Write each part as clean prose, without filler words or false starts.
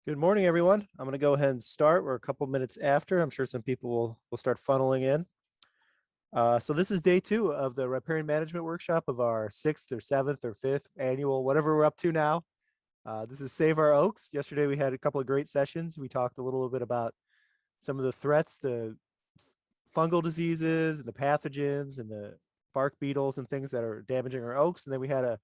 Good morning, everyone. I'm going to go ahead and start. We're a couple minutes after. I'm sure some people will start funneling in. So this is day 2 of the Riparian Management Workshop of our 6th or 7th or 5th annual, whatever we're up to now. This is Save Our Oaks. Yesterday we had a couple of great sessions. We talked a little bit about some of the threats, the fungal diseases and the pathogens and the bark beetles and things that are damaging our oaks. And then we had a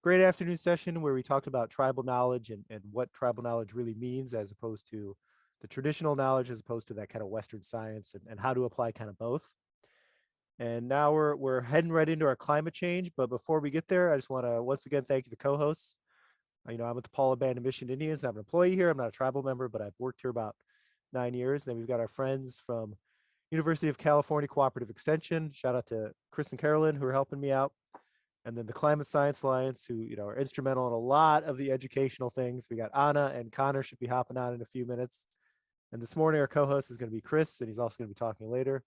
great afternoon session where we talked about tribal knowledge and what tribal knowledge really means as opposed to the traditional knowledge, as opposed to that kind of Western science and how to apply kind of both. And now we're heading right into our climate change. But before we get there, I just want to once again thank you, the co-hosts. I'm with the Paula Band of Mission Indians. I'm an employee here. I'm not a tribal member, but I've worked here about 9 years. Then we've got our friends from University of California Cooperative Extension. Shout out to Chris and Carolyn who are helping me out. And then the Climate Science Alliance, who are instrumental in a lot of the educational things. We got Anna and Connor should be hopping on in a few minutes. And this morning our co-host is going to be Chris, and he's also going to be talking later.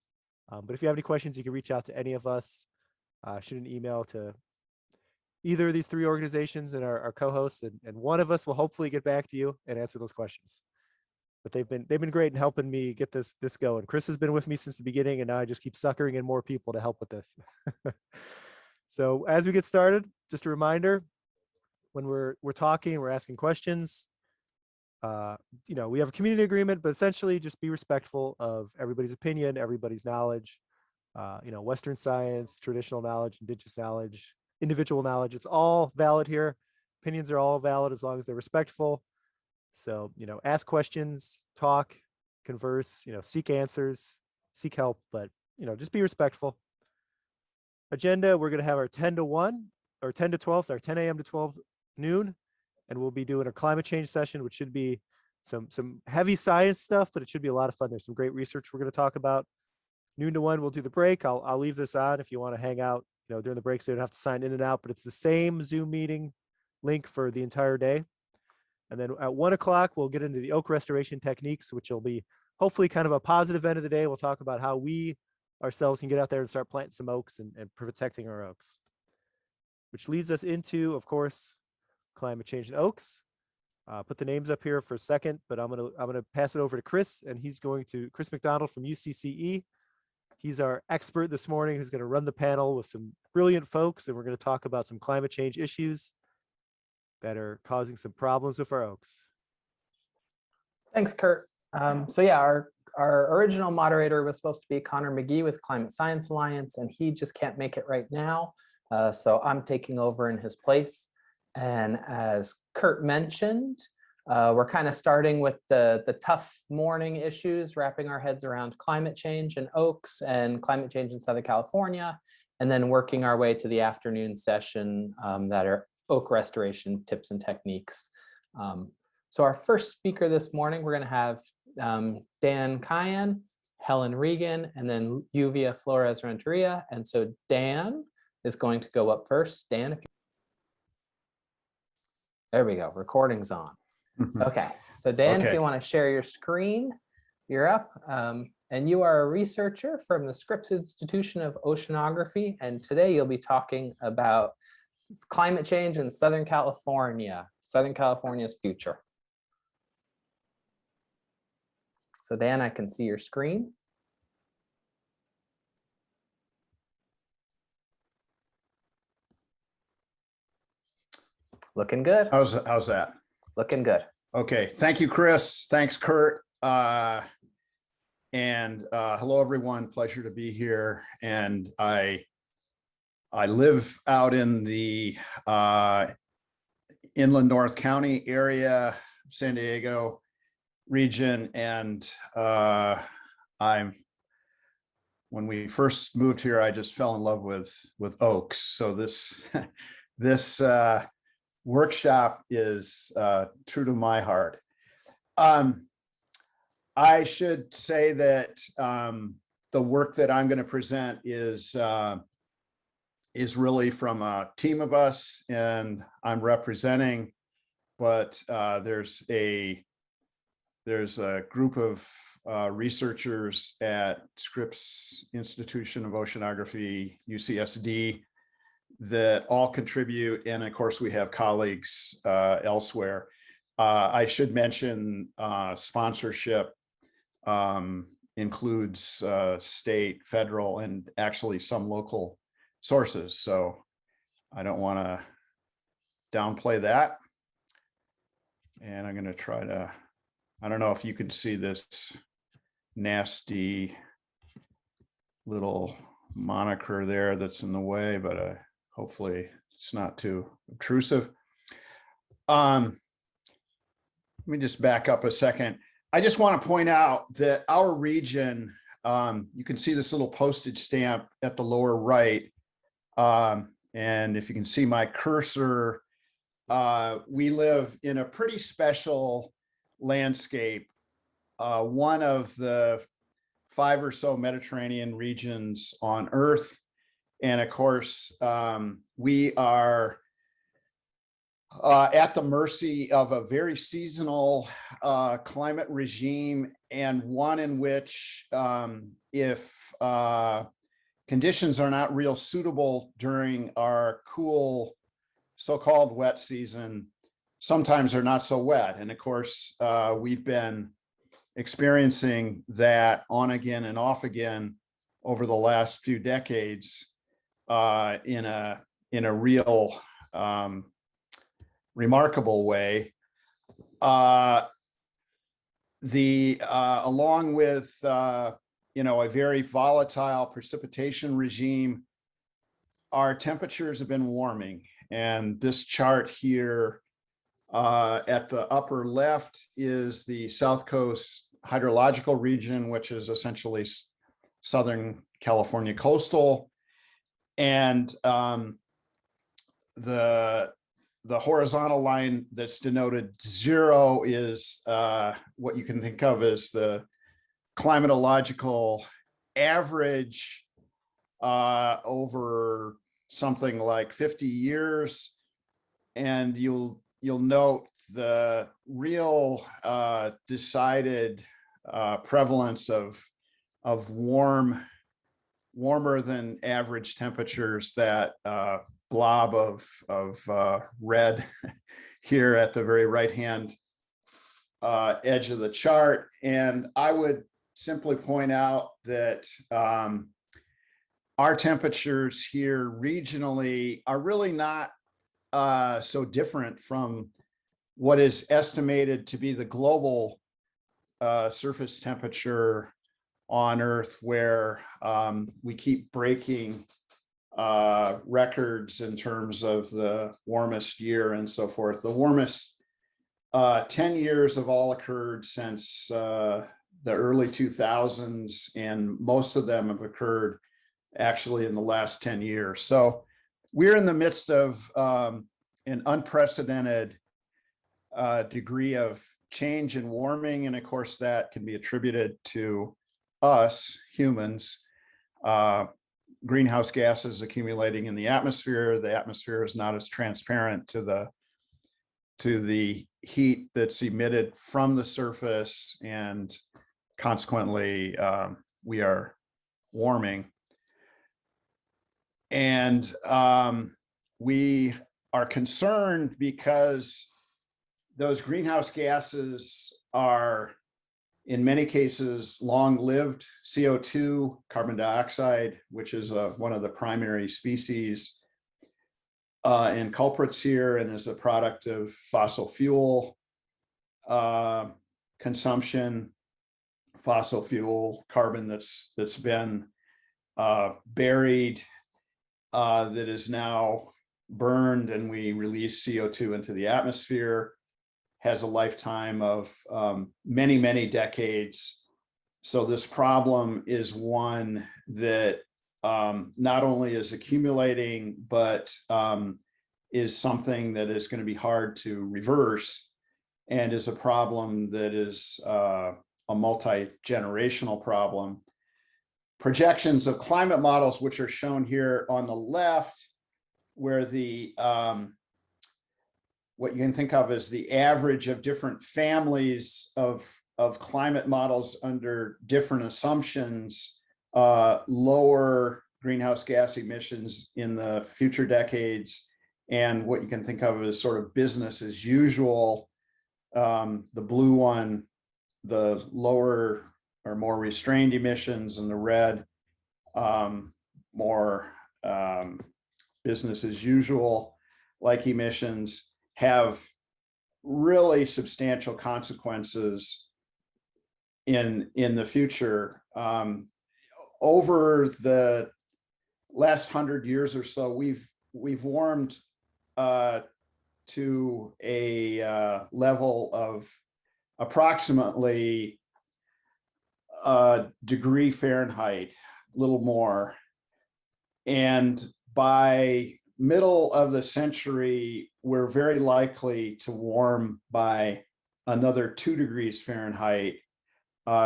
But if you have any questions, you can reach out to any of us. Shoot an email to either of these 3 organizations and our co-hosts, and one of us will hopefully get back to you and answer those questions. But they've been great in helping me get this going. Chris has been with me since the beginning, and now I just keep suckering in more people to help with this. So as we get started, just a reminder, when we're talking, we're asking questions. We have a community agreement, but essentially just be respectful of everybody's opinion, everybody's knowledge. Western science, traditional knowledge, indigenous knowledge, individual knowledge, it's all valid here. Opinions are all valid as long as they're respectful. So, ask questions, talk, converse, seek answers, seek help, but, just be respectful. Agenda, we're going to have our 10 to 1 or 10 to 12, sorry, 10 a.m. to 12 noon. And we'll be doing a climate change session, which should be some heavy science stuff, but it should be a lot of fun. There's some great research we're going to talk about. Noon to 1, we'll do the break. I'll leave this on if you want to hang out, during the break, so you don't have to sign in and out, but it's the same Zoom meeting link for the entire day. And then at 1 o'clock, we'll get into the oak restoration techniques, which will be hopefully kind of a positive end of the day. We'll talk about how we ourselves can get out there and start planting some oaks and protecting our oaks, which leads us into, of course, climate change and oaks. Put the names up here for a second, but I'm gonna pass it over to Chris, and Chris McDonald from UCCE. He's our expert this morning, who's going to run the panel with some brilliant folks, and we're going to talk about some climate change issues that are causing some problems with our oaks. Thanks, Kurt. Our original moderator was supposed to be Connor McGee with Climate Science Alliance, and he just can't make it right now. So I'm taking over in his place. And as Kurt mentioned, we're kind of starting with the tough morning issues, wrapping our heads around climate change and oaks and climate change in Southern California, and then working our way to the afternoon session that are oak restoration tips and techniques. So our first speaker this morning, we're going to have Dan Kyan, Helen Regan, and then Yuvia Flores Renteria. And so Dan is going to go up first. Dan, there we go, recording's on. Okay, so Dan, if you want to share your screen, you're up. And you are a researcher from the Scripps Institution of Oceanography, and today you'll be talking about climate change in Southern California, Southern California's future. So Dan, I can see your screen. Looking good. How's that? Looking good. Okay, thank you, Chris. Thanks, Kurt. Hello, everyone. Pleasure to be here. And I live out in the inland North County area, San Diego region, and when we first moved here, I just fell in love with oaks. So this workshop is true to my heart. I should say that the work that I'm going to present is really from a team of us, and I'm representing, but there's a group of researchers at Scripps Institution of Oceanography, UCSD, that all contribute, and of course we have colleagues elsewhere. I should mention sponsorship includes state, federal, and actually some local sources. So I don't want to downplay that. And I'm going to try to, I don't know if you can see this nasty little moniker there that's in the way, but hopefully it's not too obtrusive. Let me just back up a second. I just want to point out that our region, you can see this little postage stamp at the lower right. And if you can see my cursor, we live in a pretty special landscape. One of the 5 or so Mediterranean regions on Earth. And of course, we are at the mercy of a very seasonal climate regime, and one in which if conditions are not real suitable during our cool so-called wet season, sometimes they're not so wet. And of course, we've been experiencing that on again and off again over the last few decades in a real remarkable way. Along with a very volatile precipitation regime, our temperatures have been warming. And this chart here at the upper left is the South Coast hydrological region, which is essentially Southern California coastal. And the horizontal line that's denoted 0 is what you can think of as the climatological average over something like 50 years. And you'll note the real decided prevalence of warmer than average temperatures, that blob of red here at the very right hand edge of the chart. And I would simply point out that our temperatures here regionally are really not so different from what is estimated to be the global surface temperature on Earth, where we keep breaking records in terms of the warmest year and so forth. The warmest 10 years have all occurred since the early 2000s, and most of them have occurred actually in the last 10 years. So we're in the midst of an unprecedented degree of change and warming. And of course, that can be attributed to us humans. Greenhouse gases accumulating in the atmosphere. The atmosphere is not as transparent to the heat that's emitted from the surface, and consequently, we are warming. And we are concerned because those greenhouse gases are, in many cases, long-lived. CO2, carbon dioxide, which is one of the primary species and culprits here, and is a product of fossil fuel consumption, fossil fuel carbon that's been buried, that is now burned, and we release CO2 into the atmosphere, has a lifetime of many, many decades. So this problem is one that not only is accumulating, but is something that is going to be hard to reverse, and is a problem that is a multi-generational problem. Projections of climate models, which are shown here on the left, where the what you can think of as the average of different families of climate models under different assumptions, lower greenhouse gas emissions in the future decades, and what you can think of as sort of business as usual The blue one, the lower or more restrained emissions, and the red, more business as usual like emissions, have really substantial consequences in the future. Over the last 100 years or so, we've warmed to a level of approximately a degree Fahrenheit, a little more. And by middle of the century, we're very likely to warm by another 2 degrees Fahrenheit.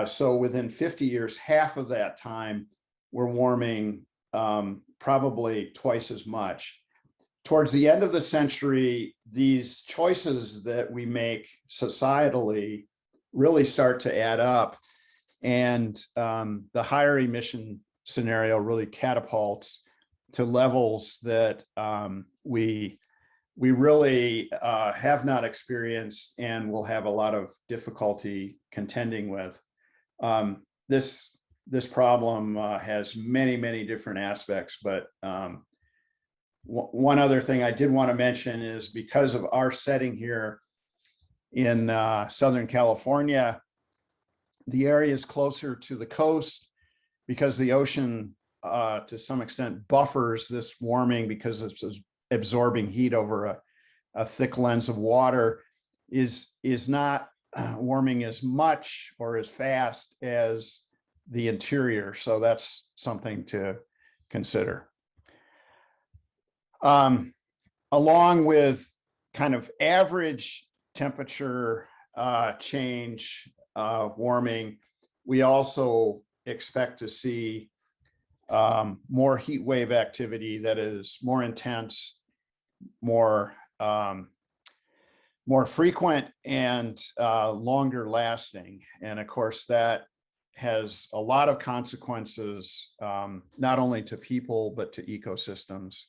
So within 50 years, half of that time, we're warming probably twice as much. Towards the end of the century, these choices that we make societally really start to add up. And the higher emission scenario really catapults to levels that we really have not experienced and will have a lot of difficulty contending with. This problem has many different aspects, but one other thing I did want to mention is because of our setting here in Southern California, the area is closer to the coast because the ocean to some extent buffers this warming because it's absorbing heat over a thick lens of water, is not warming as much or as fast as the interior. So that's something to consider. Along with kind of average temperature change, warming, we also expect to see more heat wave activity that is more intense, more frequent, and longer lasting. And of course, that has a lot of consequences, not only to people, but to ecosystems.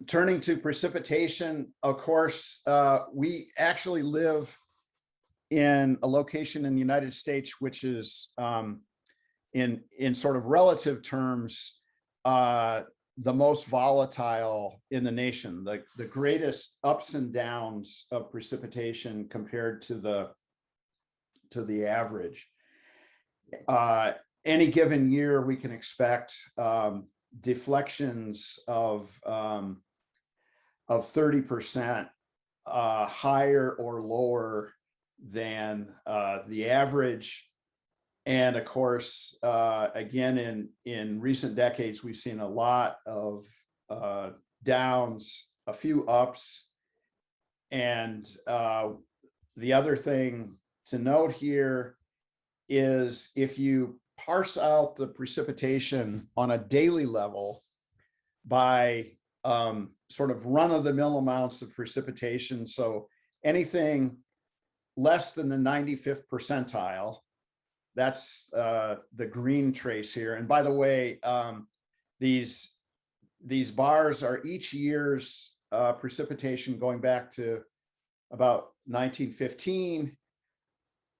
Turning to precipitation, of course, we actually live in a location in the United States, which is in sort of relative terms, the most volatile in the nation, the greatest ups and downs of precipitation compared to the average. Any given year, we can expect deflections of 30% higher or lower than the average. And of course, again, in recent decades, we've seen a lot of downs, a few ups. And the other thing to note here is if you parse out the precipitation on a daily level by sort of run-of-the-mill amounts of precipitation, so anything less than the 95th percentile, that's the green trace here. And by the way, these bars are each year's precipitation going back to about 1915.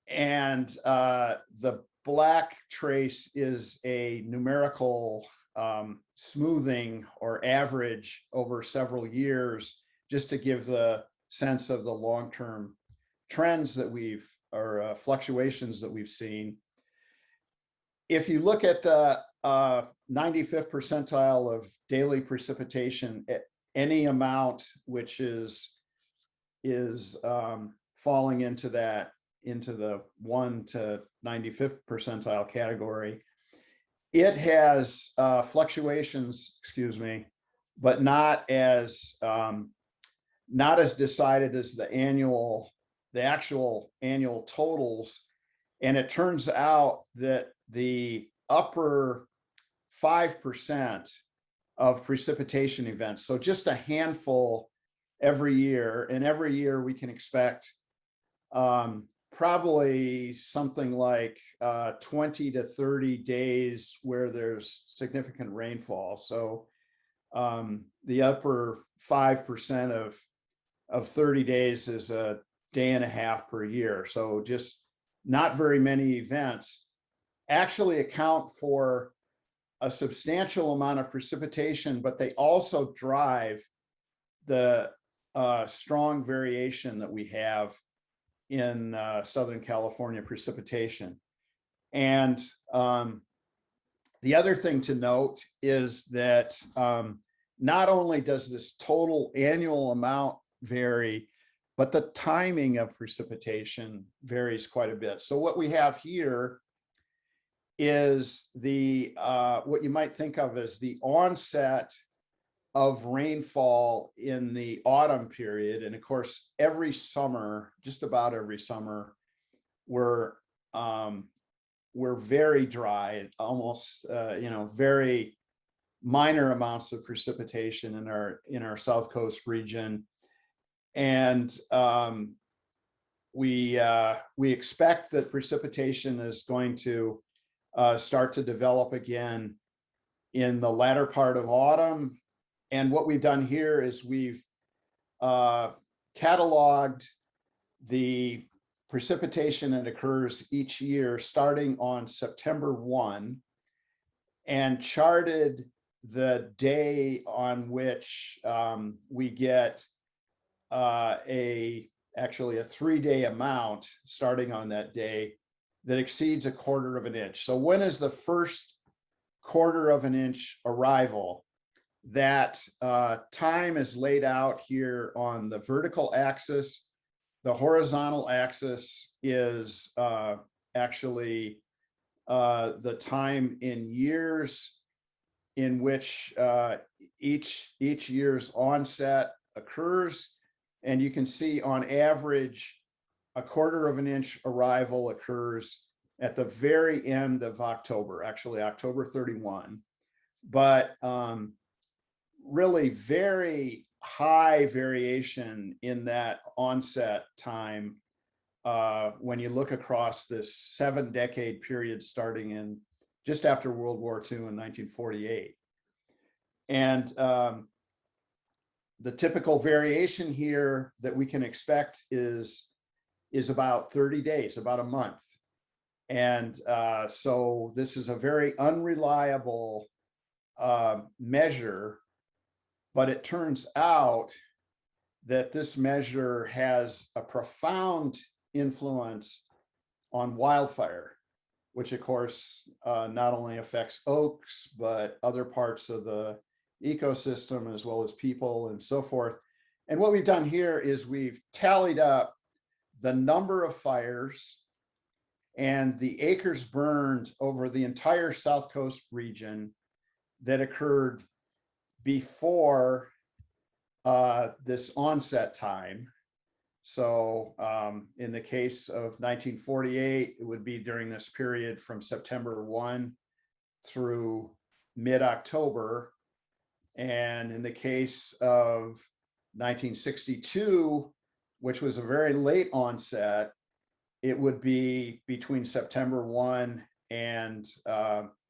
And the black trace is a numerical smoothing or average over several years, just to give the sense of the long-term trends that or fluctuations that we've seen. If you look at the 95th percentile of daily precipitation, any amount which is falling into the 1 to 95th percentile category, it has fluctuations, but not as decided as the actual annual totals. And it turns out that the upper 5% of precipitation events, so just a handful every year, and every year we can expect probably something like 20 to 30 days where there's significant rainfall. So the upper 5% of 30 days is a day and a half per year. So just not very many events actually account for a substantial amount of precipitation, but they also drive the strong variation that we have in Southern California precipitation. And the other thing to note is that not only does this total annual amount vary, but the timing of precipitation varies quite a bit. So what we have here is the what you might think of as the onset of rainfall in the autumn period. And of course, every summer, just about every summer, we're very dry, almost very minor amounts of precipitation in our South Coast region. And we expect that precipitation is going to start to develop again in the latter part of autumn. And what we've done here is we've cataloged the precipitation that occurs each year starting on September 1 and charted the day on which we get actually a 3-day amount starting on that day that exceeds 1/4 of an inch. So when is the first 1/4 of an inch arrival? That time is laid out here on the vertical axis. The horizontal axis is actually the time in years in which each year's onset occurs. And you can see on average, 1/4 of an inch arrival occurs at the very end of October, actually October 31. But really very high variation in that onset time when you look across this 7-decade period starting in just after World War II in 1948. And the typical variation here that we can expect is about 30 days, about a month. And so this is a very unreliable measure, but it turns out that this measure has a profound influence on wildfire, which of course not only affects oaks, but other parts of the ecosystem as well as people and so forth. And what we've done here is we've tallied up the number of fires and the acres burned over the entire South Coast region that occurred before this onset time. So in the case of 1948, it would be during this period from September 1 through mid-October. And in the case of 1962, which was a very late onset, it would be between September 1 and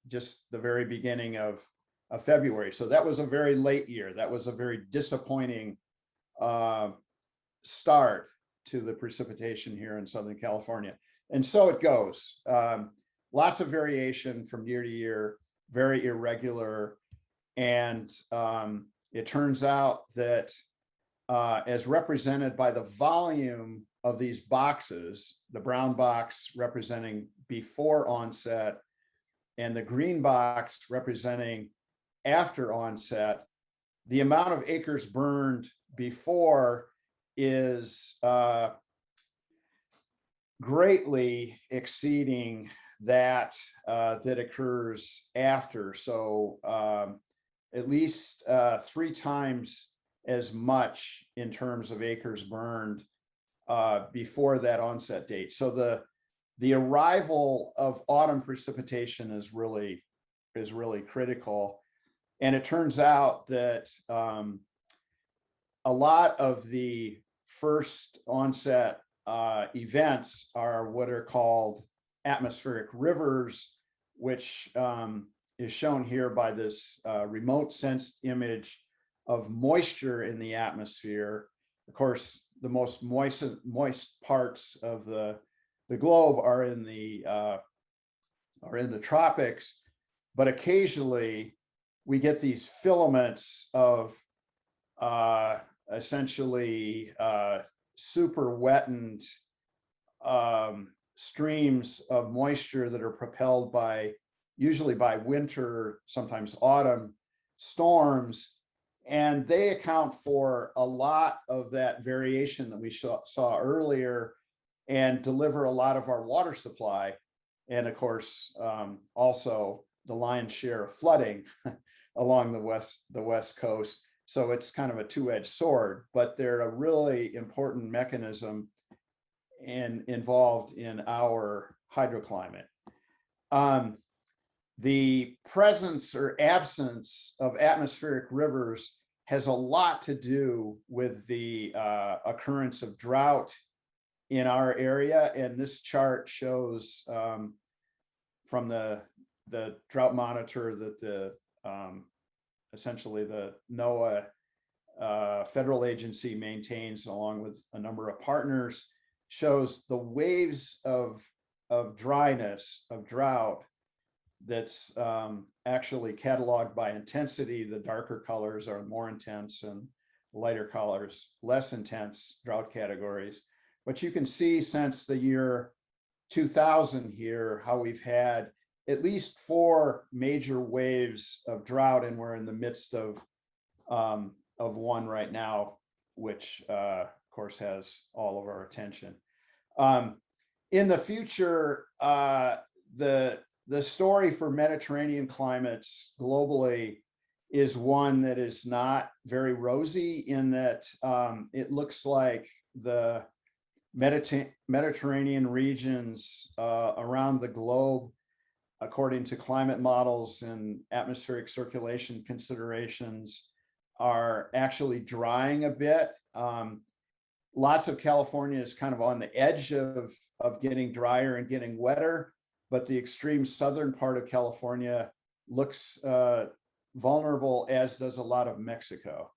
just the very beginning of February. So that was a very late year. That was a very disappointing start to the precipitation here in Southern California. And so it goes. Lots of variation from year to year, very irregular. And it turns out that as represented by the volume of these boxes, the brown box representing before onset and the green box representing after onset, the amount of acres burned before is greatly exceeding that that occurs after. So at least 3 times as much in terms of acres burned before that onset date. So the arrival of autumn precipitation is really critical. And it turns out that a lot of the first onset events are what are called atmospheric rivers, which is shown here by this remote sensed image of moisture in the atmosphere. Of course, the most moist parts of the globe are in the tropics, but occasionally we get these filaments of essentially super wettened streams of moisture that are propelled usually by winter, sometimes autumn storms. And they account for a lot of that variation that we saw earlier and deliver a lot of our water supply. And of course, also the lion's share of flooding along the west coast. So it's kind of a two-edged sword, but they're a really important mechanism and involved in our hydroclimate. The presence or absence of atmospheric rivers has a lot to do with the occurrence of drought in our area. And this chart shows from the drought monitor that the essentially the NOAA federal agency maintains, along with a number of partners, shows the waves of dryness, of drought, that's actually cataloged by intensity. The darker colors are more intense and lighter colors less intense drought categories. But you can see since the year 2000 here how we've had at least 4 major waves of drought, and we're in the midst of one right now, which of course has all of our attention. In the future, the story for Mediterranean climates globally is one that is not very rosy, in that it looks like the Mediterranean regions around the globe, according to climate models and atmospheric circulation considerations, are actually drying a bit. Lots of California is kind of on the edge of getting drier and getting wetter, but the extreme southern part of California looks vulnerable, as does a lot of Mexico.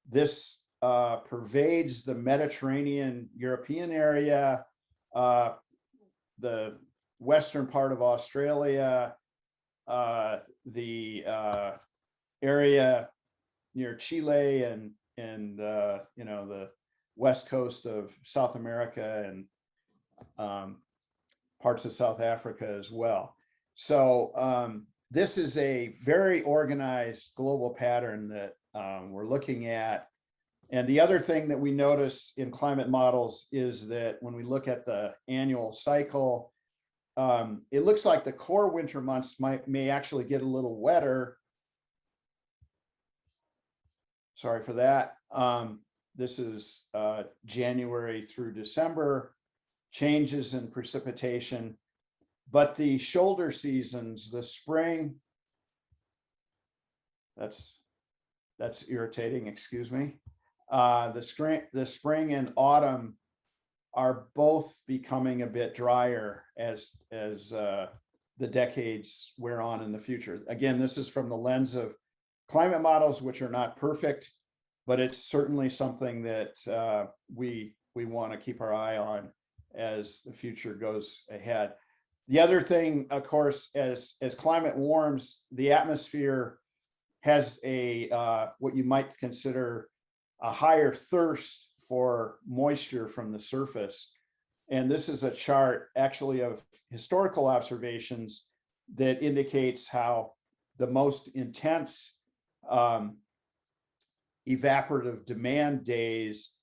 This pervades the Mediterranean European area, the western part of Australia, the area near Chile, and you know, the west coast of South America, and parts of South Africa as well. So this is a very organized global pattern that we're looking at. And the other thing that we notice in climate models is that when we look at the annual cycle, it looks like the core winter months may actually get a little wetter. Sorry for that. This is January through December, changes in precipitation, but the shoulder seasons, the spring, that's irritating, excuse me. The spring and autumn are both becoming a bit drier as the decades wear on in the future. Again, this is from the lens of climate models, which are not perfect, but it's certainly something that we want to keep our eye on as the future goes ahead. The other thing, of course, as climate warms, the atmosphere has a what you might consider a higher thirst for moisture from the surface. And this is a chart actually of historical observations that indicates how the most intense evaporative demand days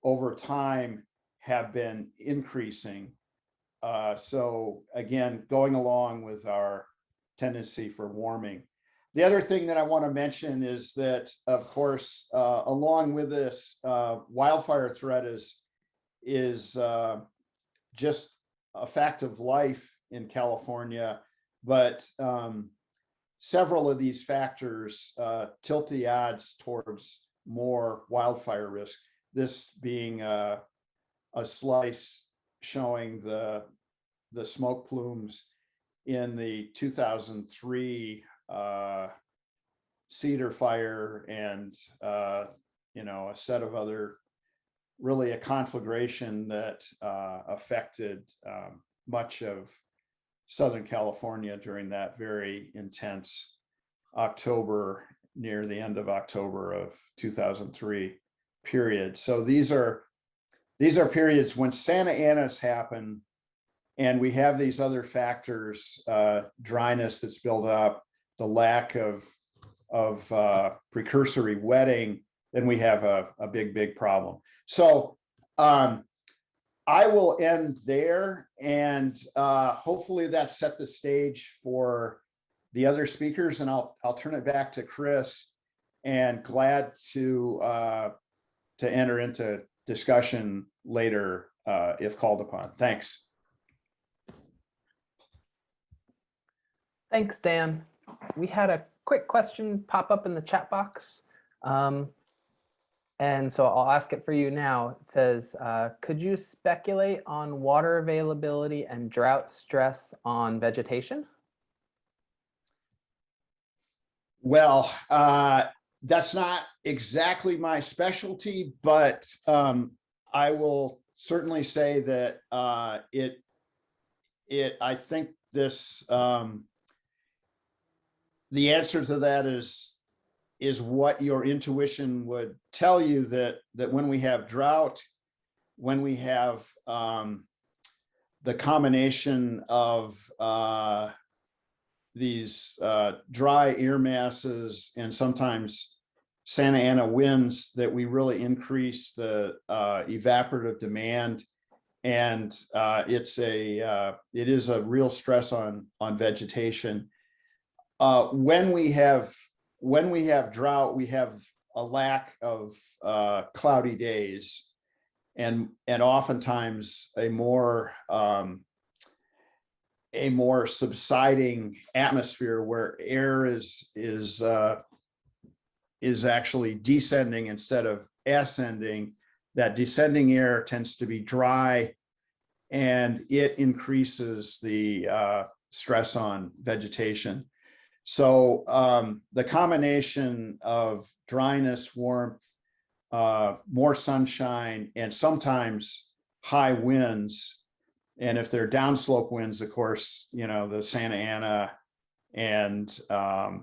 over time have been increasing. So again, going along with our tendency for warming. The other thing that I want to mention is that, of course, along with this, wildfire threat is just a fact of life in California, but several of these factors tilt the odds towards more wildfire risk. This being a slice showing the smoke plumes in the 2003 Cedar fire and a set of other, really a conflagration that affected much of Southern California during that very intense October, near the end of October of 2003 period. So these are periods when Santa Ana's happen, and we have these other factors, dryness that's built up, the lack of precursory wetting, then we have a big problem. So I will end there, and hopefully that set the stage for the other speakers, and I'll turn it back to Chris, and glad to enter into discussion later if called upon. Thanks. Thanks, Dan. We had a quick question pop up in the chat box. And so I'll ask it for you now. It says, could you speculate on water availability and drought stress on vegetation? Well, That's not exactly my specialty, but I will certainly say that I think this, the answer to that is what your intuition would tell you, that when we have drought, when we have the combination of these dry air masses and sometimes Santa Ana winds, that we really increase the evaporative demand, and it is a real stress on vegetation. When we have drought, we have a lack of cloudy days, and oftentimes a more subsiding atmosphere, where air is actually descending instead of ascending. That descending air tends to be dry, and it increases the stress on vegetation. So the combination of dryness, warmth, more sunshine, and sometimes high winds, and if they're downslope winds, of course, the Santa Ana and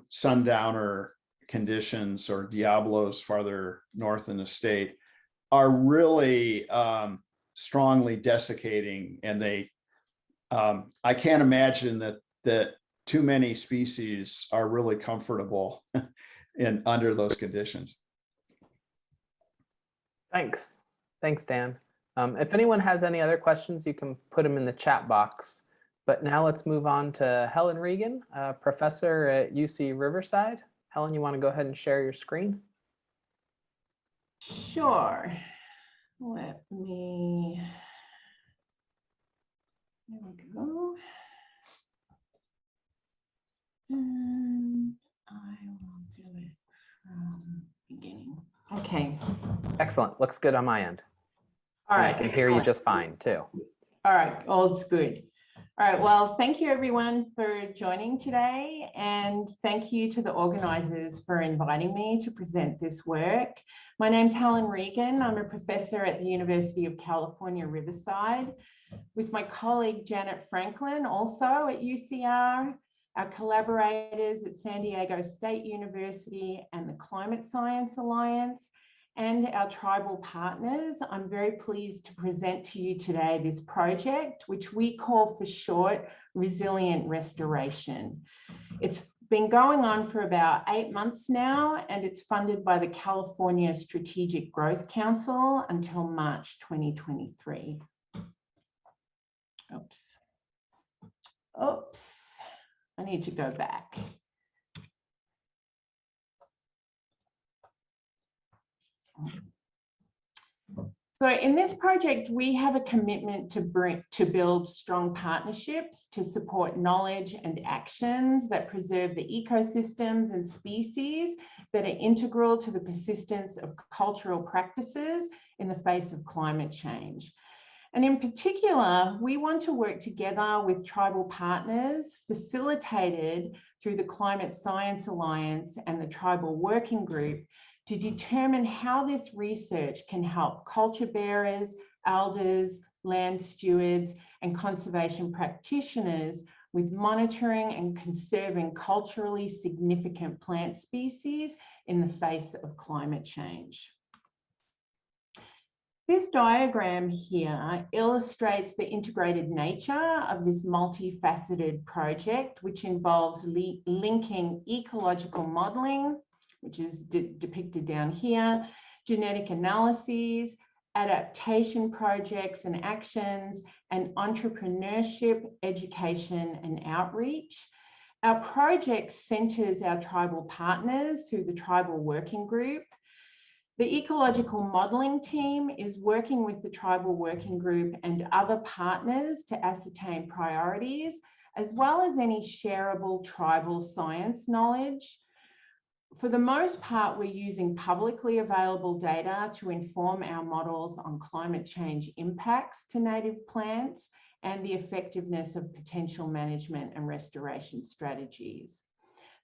sundowner conditions, or Diablos farther north in the state, are really strongly desiccating, and I can't imagine that too many species are really comfortable under those conditions. Thanks, Dan. If anyone has any other questions, you can put them in the chat box. But now let's move on to Helen Regan, a professor at UC Riverside. Helen, you want to go ahead and share your screen? Sure. Let me, there we go. And I will do it from beginning. Okay. Excellent. Looks good on my end. All And right. I can hear you just fine too. All right. All it's good. All right. Well, thank you everyone for joining today. And thank you to the organizers for inviting me to present this work. My name's Helen Regan. I'm a professor at the University of California, Riverside, with my colleague Janet Franklin, also at UCR, our collaborators at San Diego State University and the Climate Science Alliance, and our tribal partners. I'm very pleased to present to you today this project, which we call for short, Resilient Restoration. It's been going on for about 8 months now, and it's funded by the California Strategic Growth Council until March 2023. Oops. I need to go back. So in this project, we have a commitment to build strong partnerships to support knowledge and actions that preserve the ecosystems and species that are integral to the persistence of cultural practices in the face of climate change. And in particular, we want to work together with tribal partners, facilitated through the Climate Science Alliance and the Tribal Working Group, to determine how this research can help culture bearers, elders, land stewards, and conservation practitioners with monitoring and conserving culturally significant plant species in the face of climate change. This diagram here illustrates the integrated nature of this multifaceted project, which involves linking ecological modelling, which is depicted down here, genetic analyses, adaptation projects and actions, and entrepreneurship, education, and outreach. Our project centres our tribal partners through the Tribal Working Group. The Ecological Modelling team is working with the Tribal Working Group and other partners to ascertain priorities, as well as any shareable tribal science knowledge. For the most part, we're using publicly available data to inform our models on climate change impacts to native plants and the effectiveness of potential management and restoration strategies.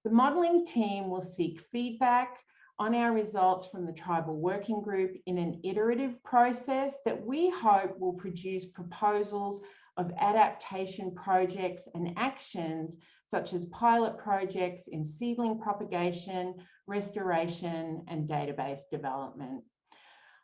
The modelling team will seek feedback on our results from the Tribal Working Group in an iterative process that we hope will produce proposals of adaptation projects and actions such as pilot projects in seedling propagation, restoration, and database development.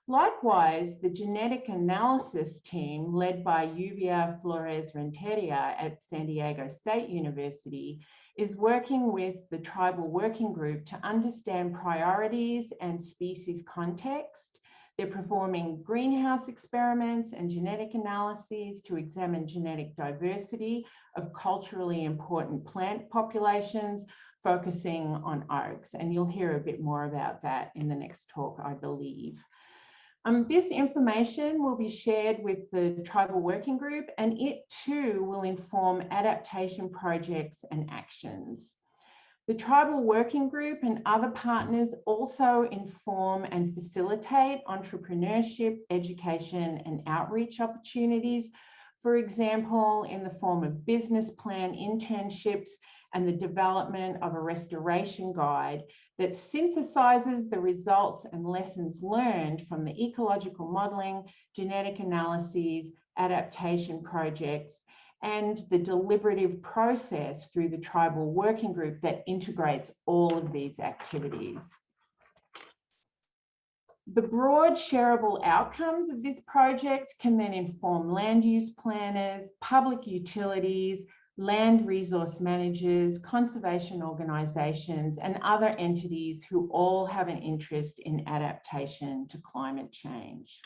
Likewise, the genetic analysis team led by Lluvia Flores Renteria at San Diego State University is working with the Tribal Working Group to understand priorities and species context. They're performing greenhouse experiments and genetic analyses to examine genetic diversity of culturally important plant populations, focusing on oaks. And you'll hear a bit more about that in the next talk, I believe. This information will be shared with the Tribal Working Group, and it too will inform adaptation projects and actions. The Tribal Working Group and other partners also inform and facilitate entrepreneurship, education, and outreach opportunities, for example, in the form of business plan internships and the development of a restoration guide that synthesizes the results and lessons learned from the ecological modelling, genetic analyses, adaptation projects, and the deliberative process through the Tribal Working Group that integrates all of these activities. The broad shareable outcomes of this project can then inform land use planners, public utilities, land resource managers, conservation organisations, and other entities who all have an interest in adaptation to climate change.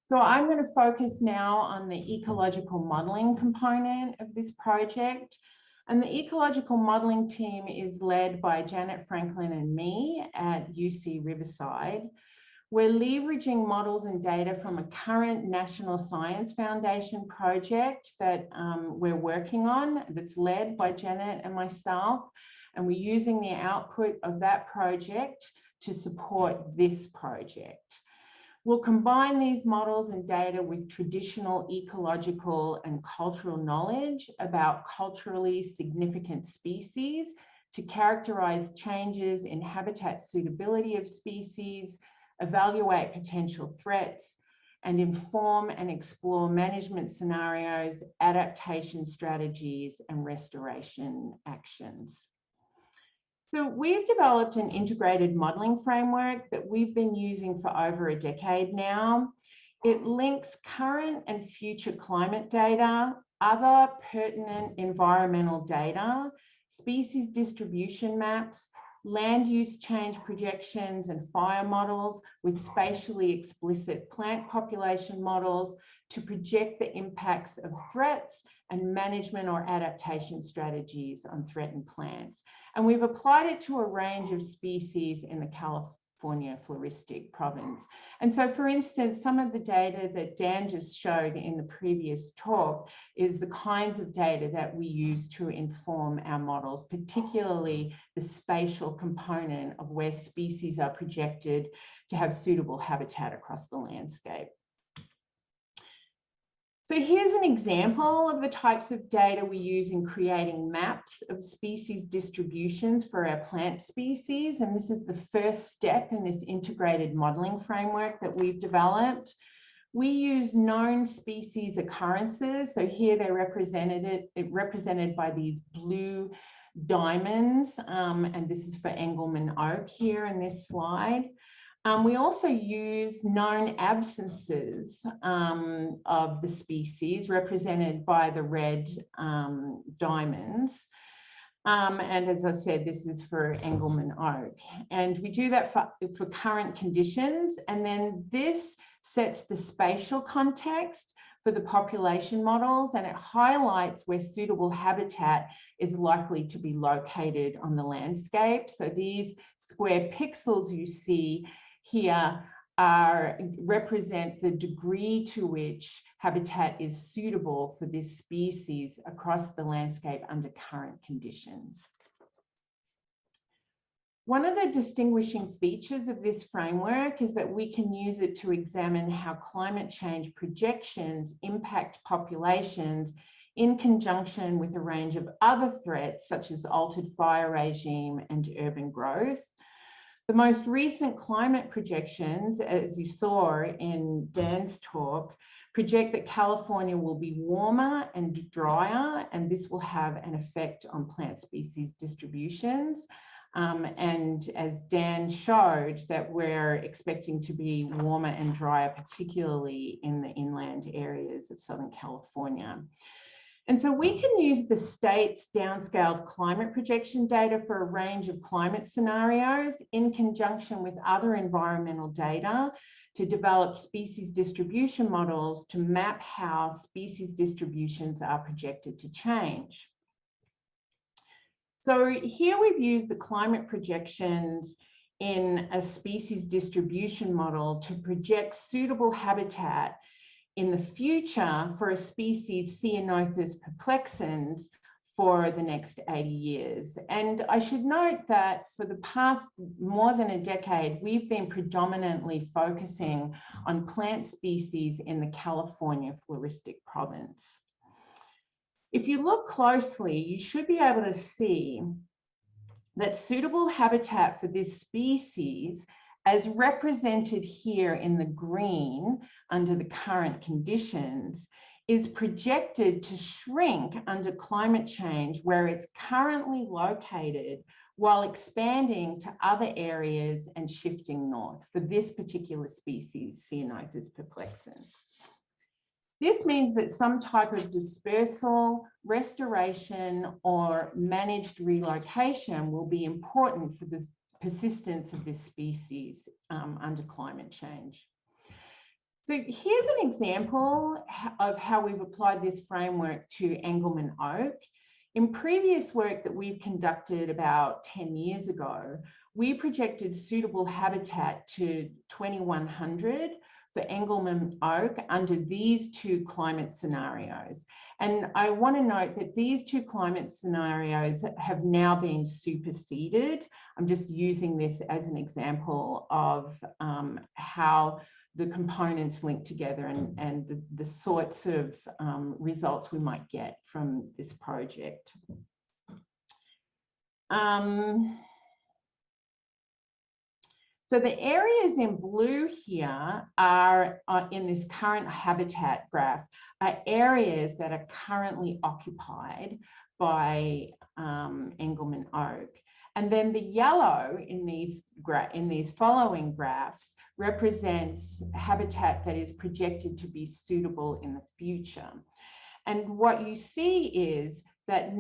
So I'm going to focus now on the ecological modelling component of this project. And the ecological modelling team is led by Janet Franklin and me at UC Riverside. We're leveraging models and data from a current National Science Foundation project that we're working on, that's led by Janet and myself. And we're using the output of that project to support this project. We'll combine these models and data with traditional ecological and cultural knowledge about culturally significant species to characterize changes in habitat suitability of species, evaluate potential threats, and inform and explore management scenarios, adaptation strategies, and restoration actions. So we've developed an integrated modelling framework that we've been using for over a decade now. It links current and future climate data, other pertinent environmental data, species distribution maps, land use change projections and fire models with spatially explicit plant population models to project the impacts of threats and management or adaptation strategies on threatened plants. And we've applied it to a range of species in the California floristic province. And so, for instance, some of the data that Dan just showed in the previous talk is the kinds of data that we use to inform our models, particularly the spatial component of where species are projected to have suitable habitat across the landscape. So here's an example of the types of data we use in creating maps of species distributions for our plant species. And this is the first step in this integrated modeling framework that we've developed. We use known species occurrences. So here they're represented by these blue diamonds. And this is for Engelmann Oak here in this slide. We also use known absences of the species represented by the red diamonds. And as I said, this is for Engelmann Oak. And we do that for current conditions. And then this sets the spatial context for the population models, and it highlights where suitable habitat is likely to be located on the landscape. So these square pixels you see here represent the degree to which habitat is suitable for this species across the landscape under current conditions. One of the distinguishing features of this framework is that we can use it to examine how climate change projections impact populations in conjunction with a range of other threats, such as altered fire regime and urban growth. The most recent climate projections, as you saw in Dan's talk, project that California will be warmer and drier, and this will have an effect on plant species distributions. And as Dan showed, that we're expecting to be warmer and drier, particularly in the inland areas of Southern California. And so we can use the state's downscaled climate projection data for a range of climate scenarios in conjunction with other environmental data to develop species distribution models to map how species distributions are projected to change. So here we've used the climate projections in a species distribution model to project suitable habitat in the future for a species Ceanothus perplexans for the next 80 years. And I should note that for the past more than a decade, we've been predominantly focusing on plant species in the California floristic province. If you look closely, you should be able to see that suitable habitat for this species, as represented here in the green under the current conditions, is projected to shrink under climate change where it's currently located, while expanding to other areas and shifting north for this particular species, Ceanothus perplexans. This means that some type of dispersal, restoration, or managed relocation will be important for the persistence of this species under climate change. So here's an example of how we've applied this framework to Engelmann Oak. In previous work that we've conducted about 10 years ago, we projected suitable habitat to 2100 for Engelmann Oak under these two climate scenarios. And I want to note that these two climate scenarios have now been superseded. I'm just using this as an example of how the components link together and the sorts of results we might get from this project. So the areas in blue here are in this current habitat graph are areas that are currently occupied by Engelmann Oak. And then the yellow in these following graphs represents habitat that is projected to be suitable in the future. And what you see is that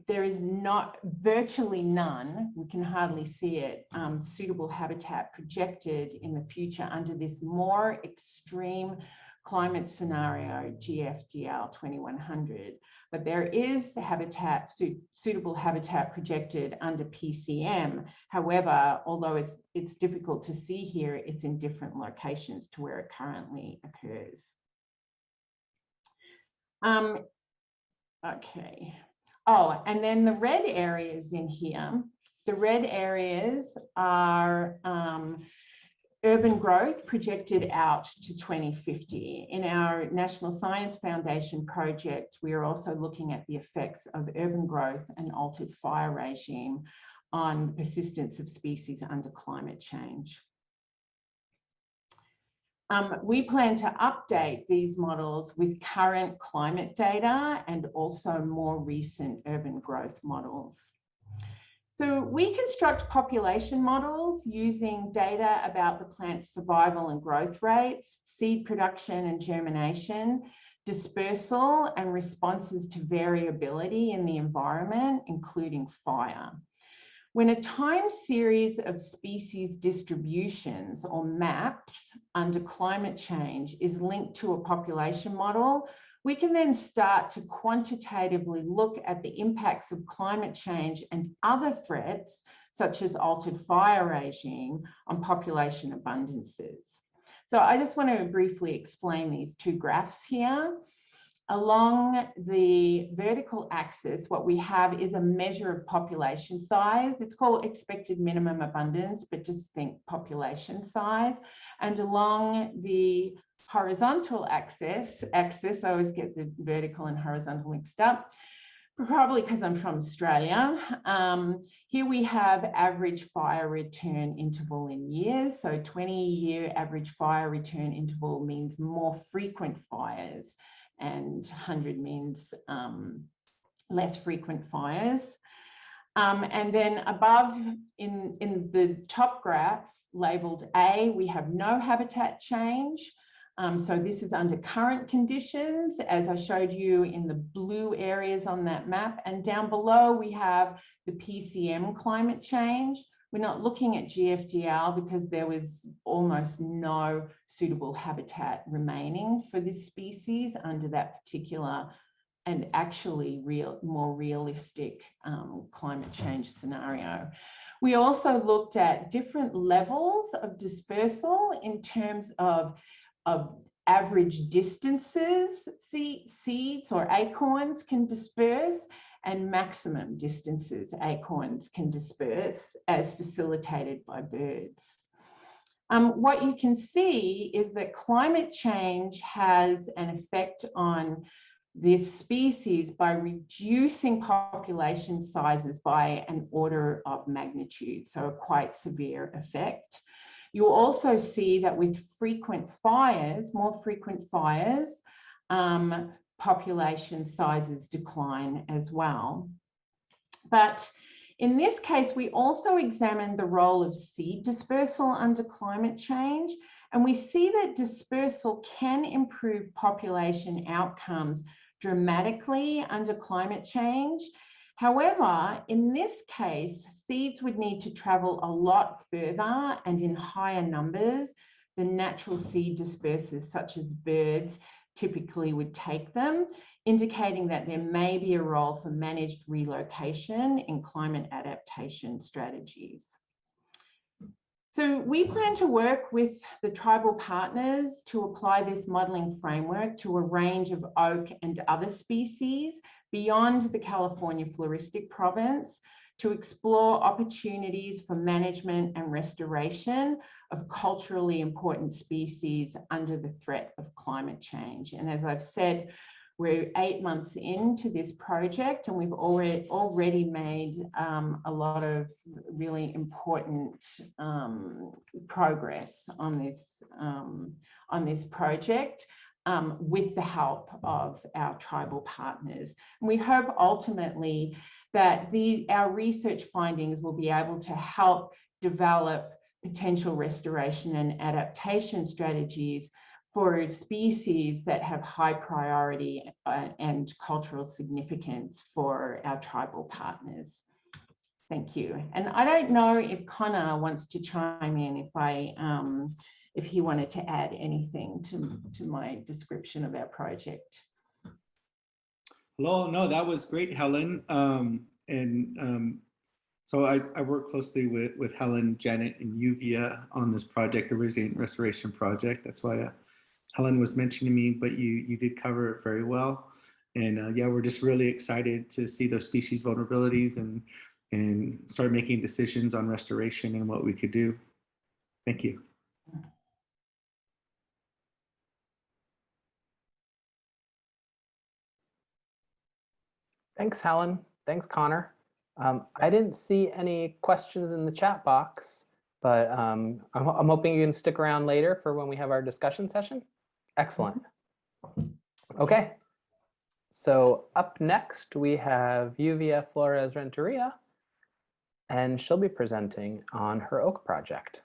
there is not, virtually none, we can hardly see it, suitable habitat projected in the future under this more extreme climate scenario, GFDL 2100. But there is the habitat, suitable habitat projected under PCM. However, although it's difficult to see here, it's in different locations to where it currently occurs. Okay. Oh, and then the red areas in here, the red areas are urban growth projected out to 2050. In our National Science Foundation project, we are also looking at the effects of urban growth and altered fire regime on the persistence of species under climate change. We plan to update these models with current climate data and also more recent urban growth models. So we construct population models using data about the plant's survival and growth rates, seed production and germination, dispersal and responses to variability in the environment, including fire. When a time series of species distributions or maps under climate change is linked to a population model, we can then start to quantitatively look at the impacts of climate change and other threats, such as altered fire regime, on population abundances. So I just want to briefly explain these two graphs here. Along the vertical axis, what we have is a measure of population size. It's called expected minimum abundance, but just think population size. And along the horizontal axis, I always get the vertical and horizontal mixed up, probably because I'm from Australia. Here we have average fire return interval in years. So 20-year average fire return interval means more frequent fires, and 100 means less frequent fires. And then above in the top graph labeled A, we have no habitat change. So this is under current conditions, as I showed you in the blue areas on that map. And down below, we have the PCM climate change. We're not looking at GFDL because there was almost no suitable habitat remaining for this species under that particular and actually more realistic climate change scenario. We also looked at different levels of dispersal in terms of average distances seeds or acorns can disperse, and maximum distances acorns can disperse as facilitated by birds. What you can see is that climate change has an effect on this species by reducing population sizes by an order of magnitude, so a quite severe effect. You'll also see that with frequent fires, more frequent fires, population sizes decline as well. But in this case, we also examined the role of seed dispersal under climate change, and we see that dispersal can improve population outcomes dramatically under climate change. However, in this case, seeds would need to travel a lot further and in higher numbers than natural seed dispersers such as birds typically would take them, indicating that there may be a role for managed relocation in climate adaptation strategies. So we plan to work with the tribal partners to apply this modelling framework to a range of oak and other species beyond the California floristic province to explore opportunities for management and restoration of culturally important species under the threat of climate change. And as I've said, we're 8 months into this project, and we've already made a lot of really important progress on this project with the help of our tribal partners. And we hope ultimately that our research findings will be able to help develop potential restoration and adaptation strategies for species that have high priority and cultural significance for our tribal partners. Thank you. And I don't know if Connor wants to chime in, if he wanted to add anything to my description of our project. Hello, no, that was great, Helen. So I work closely with Helen, Janet, and Yuvia on this project, the Resilient Restoration Project. That's why Helen was mentioning me, but you did cover it very well. And yeah, we're just really excited to see those species vulnerabilities and start making decisions on restoration and what we could do. Thank you. Thanks, Helen. Thanks, Connor. I didn't see any questions in the chat box, but I'm hoping you can stick around later for when we have our discussion session. Excellent. Okay. So up next, we have Uvia Flores Renteria, and she'll be presenting on her oak project.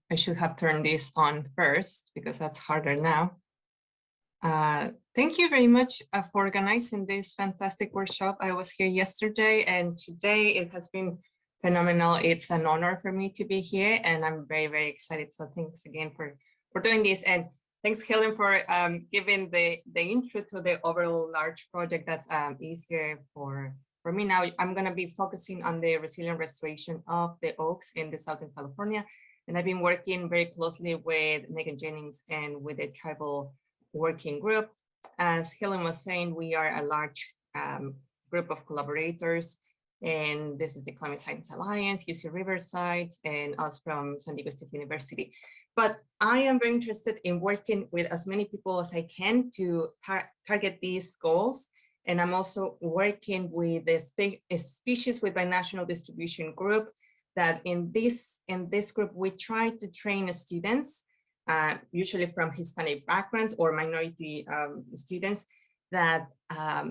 I should have turned this on first because that's harder now. Thank you very much for organizing this fantastic workshop. I was here yesterday and today it has been phenomenal. It's an honor for me to be here and I'm very, very excited. So thanks again for doing this. And thanks, Helen, for giving the intro to the overall large project that's easier for me now. I'm going to be focusing on the resilient restoration of the oaks in the Southern California. And I've been working very closely with Megan Jennings and with the tribal working group. As Helen was saying, we are a large group of collaborators. And this is the Climate Science Alliance, UC Riverside, and us from San Diego State University. But I am very interested in working with as many people as I can to target these goals. And I'm also working with a species with binational distribution group that in this group, we try to train students, usually from Hispanic backgrounds or minority students that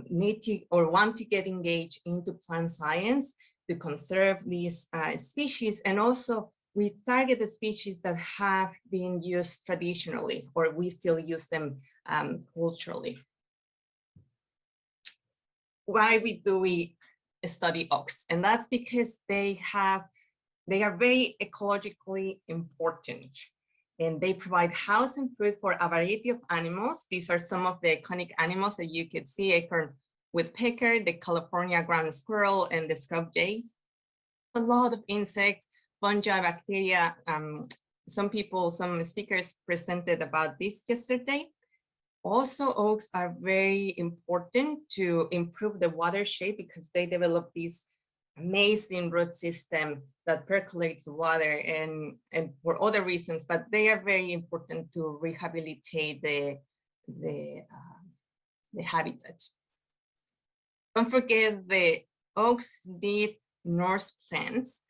need to or want to get engaged into plant science to conserve these species. And also we target the species that have been used traditionally, or we still use them culturally. Why do we study oaks? And that's because they are very ecologically important. And they provide house and food for a variety of animals. These are some of the iconic animals that you could see: acorn woodpecker, the California ground squirrel, and the scrub jays. A lot of insects, fungi, bacteria. Some speakers presented about this yesterday. Also, oaks are very important to improve the watershed because they develop this amazing root system that percolates water and for other reasons, but they are very important to rehabilitate the habitat. Don't forget the oaks need nurse plants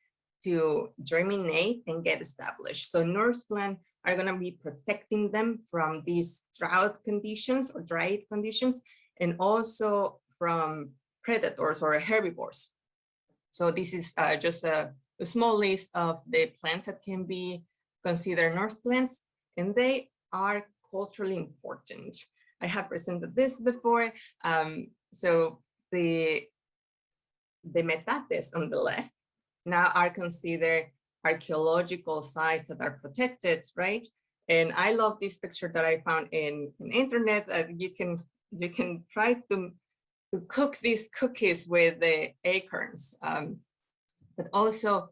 to germinate and get established. So nurse plants are going to be protecting them from these drought conditions or dry conditions, and also from predators or herbivores. So this is just a small list of the plants that can be considered nurse plants, and they are culturally important. I have presented this before. So the metates on the left now are considered archaeological sites that are protected, right? And I love this picture that I found in internet. You can try to cook these cookies with the acorns, but also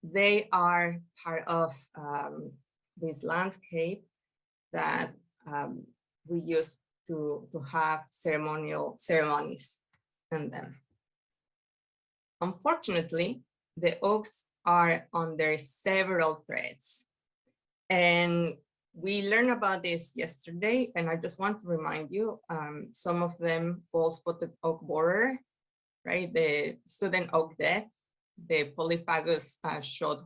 they are part of this landscape that we use to have ceremonial ceremonies in them. Unfortunately, the oaks are under several threats, and we learned about this yesterday, and I just want to remind you, some of them: bald-spotted oak borer, right? The student oak death, the polyphagous short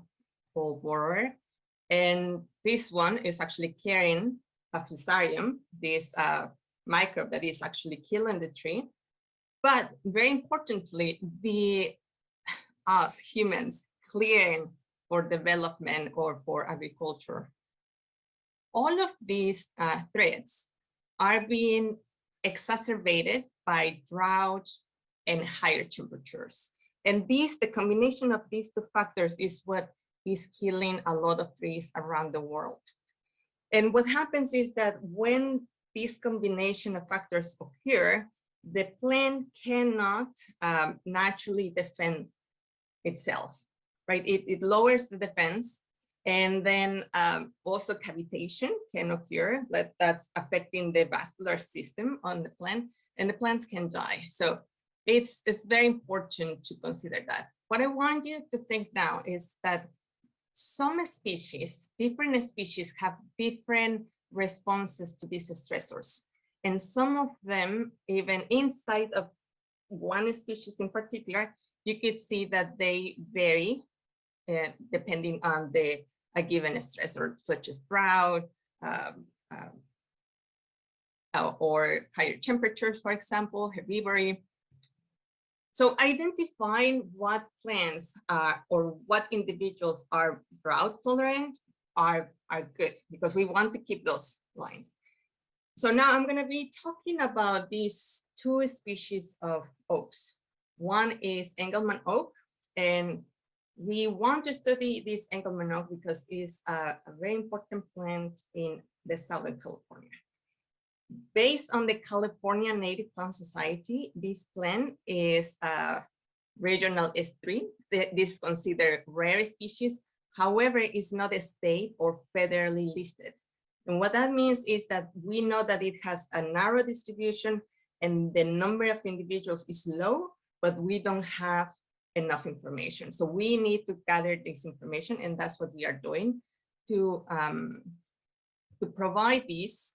bald borer, and this one is actually carrying a fusarium, this microbe that is actually killing the tree. But very importantly, us humans clearing for development or for agriculture. All of these threats are being exacerbated by drought and higher temperatures. And the combination of these two factors is what is killing a lot of trees around the world. And what happens is that when this combination of factors occur, the plant cannot naturally defend itself, right? It lowers the defense. And then also cavitation can occur, that's affecting the vascular system on the plant, and the plants can die. So it's very important to consider that. What I want you to think now is that some species, different species have different responses to these stressors. And some of them, even inside of one species in particular, you could see that they vary depending on a given stressor, such as drought, or higher temperatures, for example, herbivory. So identifying what plants or what individuals are drought tolerant are good, because we want to keep those lines. So now I'm going to be talking about these two species of oaks. One is Engelmann Oak, and we want to study this Engelmann Oak because it's a very important plant in the Southern California. Based on the California Native Plant Society, this plant is a regional S3. This is considered rare species. However, it's not a state or federally listed. And what that means is that we know that it has a narrow distribution and the number of individuals is low, but we don't have enough information. So we need to gather this information, and that's what we are doing to provide these,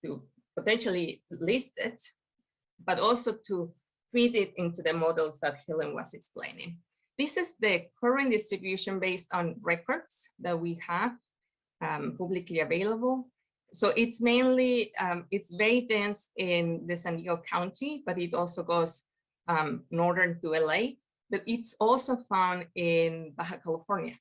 to potentially list it, but also to feed it into the models that Helen was explaining. This is the current distribution based on records that we have publicly available. So it's mainly, it's very dense in the San Diego County, but it also goes northern to LA, but it's also found in Baja California.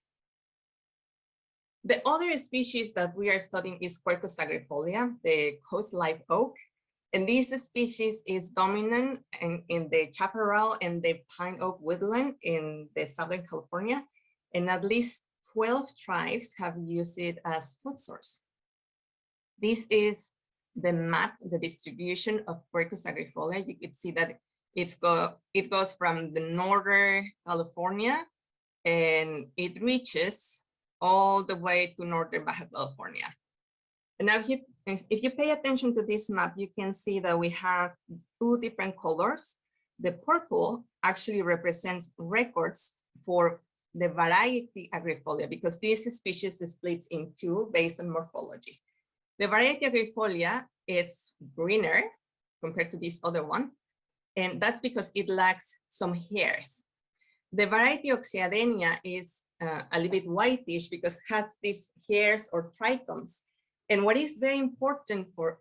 The other species that we are studying is Quercus agrifolia, the coast live oak. And this species is dominant in the chaparral and the pine oak woodland in the Southern California. And at least 12 tribes have used it as food source. This is the map, the distribution of Quercus agrifolia. You can see that it goes from the northern California and it reaches all the way to northern Baja California. And now if you pay attention to this map, you can see that we have two different colors. The purple actually represents records for the variety agrifolia, because this species splits in two based on morphology. The variety agrifolia is greener compared to this other one, and that's because it lacks some hairs. The variety Oxyadenia is a little bit whitish because it has these hairs or trichomes. And what is very important for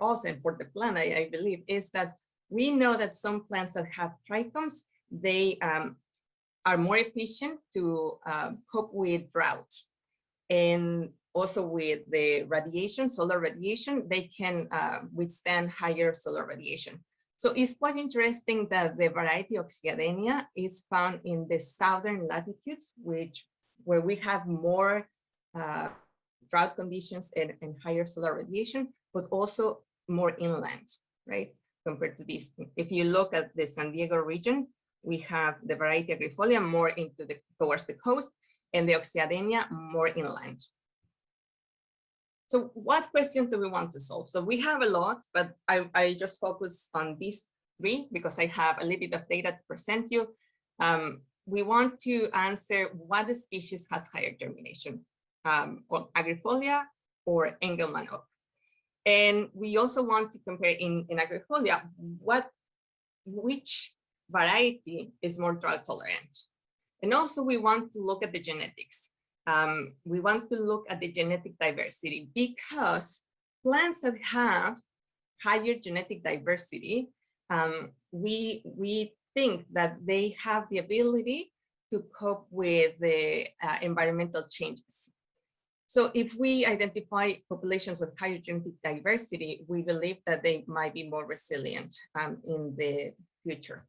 us and for the plant, I believe, is that we know that some plants that have trichomes, they are more efficient to cope with drought. And also with the radiation, solar radiation, they can withstand higher solar radiation. So it's quite interesting that the variety Oxyadenia is found in the southern latitudes, where we have more drought conditions and higher solar radiation, but also more inland, right? Compared to this, if you look at the San Diego region, we have the variety agrifolia more into towards the coast, and the Oxyadenia more inland. So what questions do we want to solve? So we have a lot, but I just focus on these three because I have a little bit of data to present you. We want to answer what species has higher germination, or agrifolia or Engelmann Oak. And we also want to compare in agrifolia, which variety is more drought tolerant. And also we want to look at the genetics. We want to look at the genetic diversity, because plants that have higher genetic diversity, we think that they have the ability to cope with the environmental changes. So if we identify populations with higher genetic diversity, we believe that they might be more resilient in the future.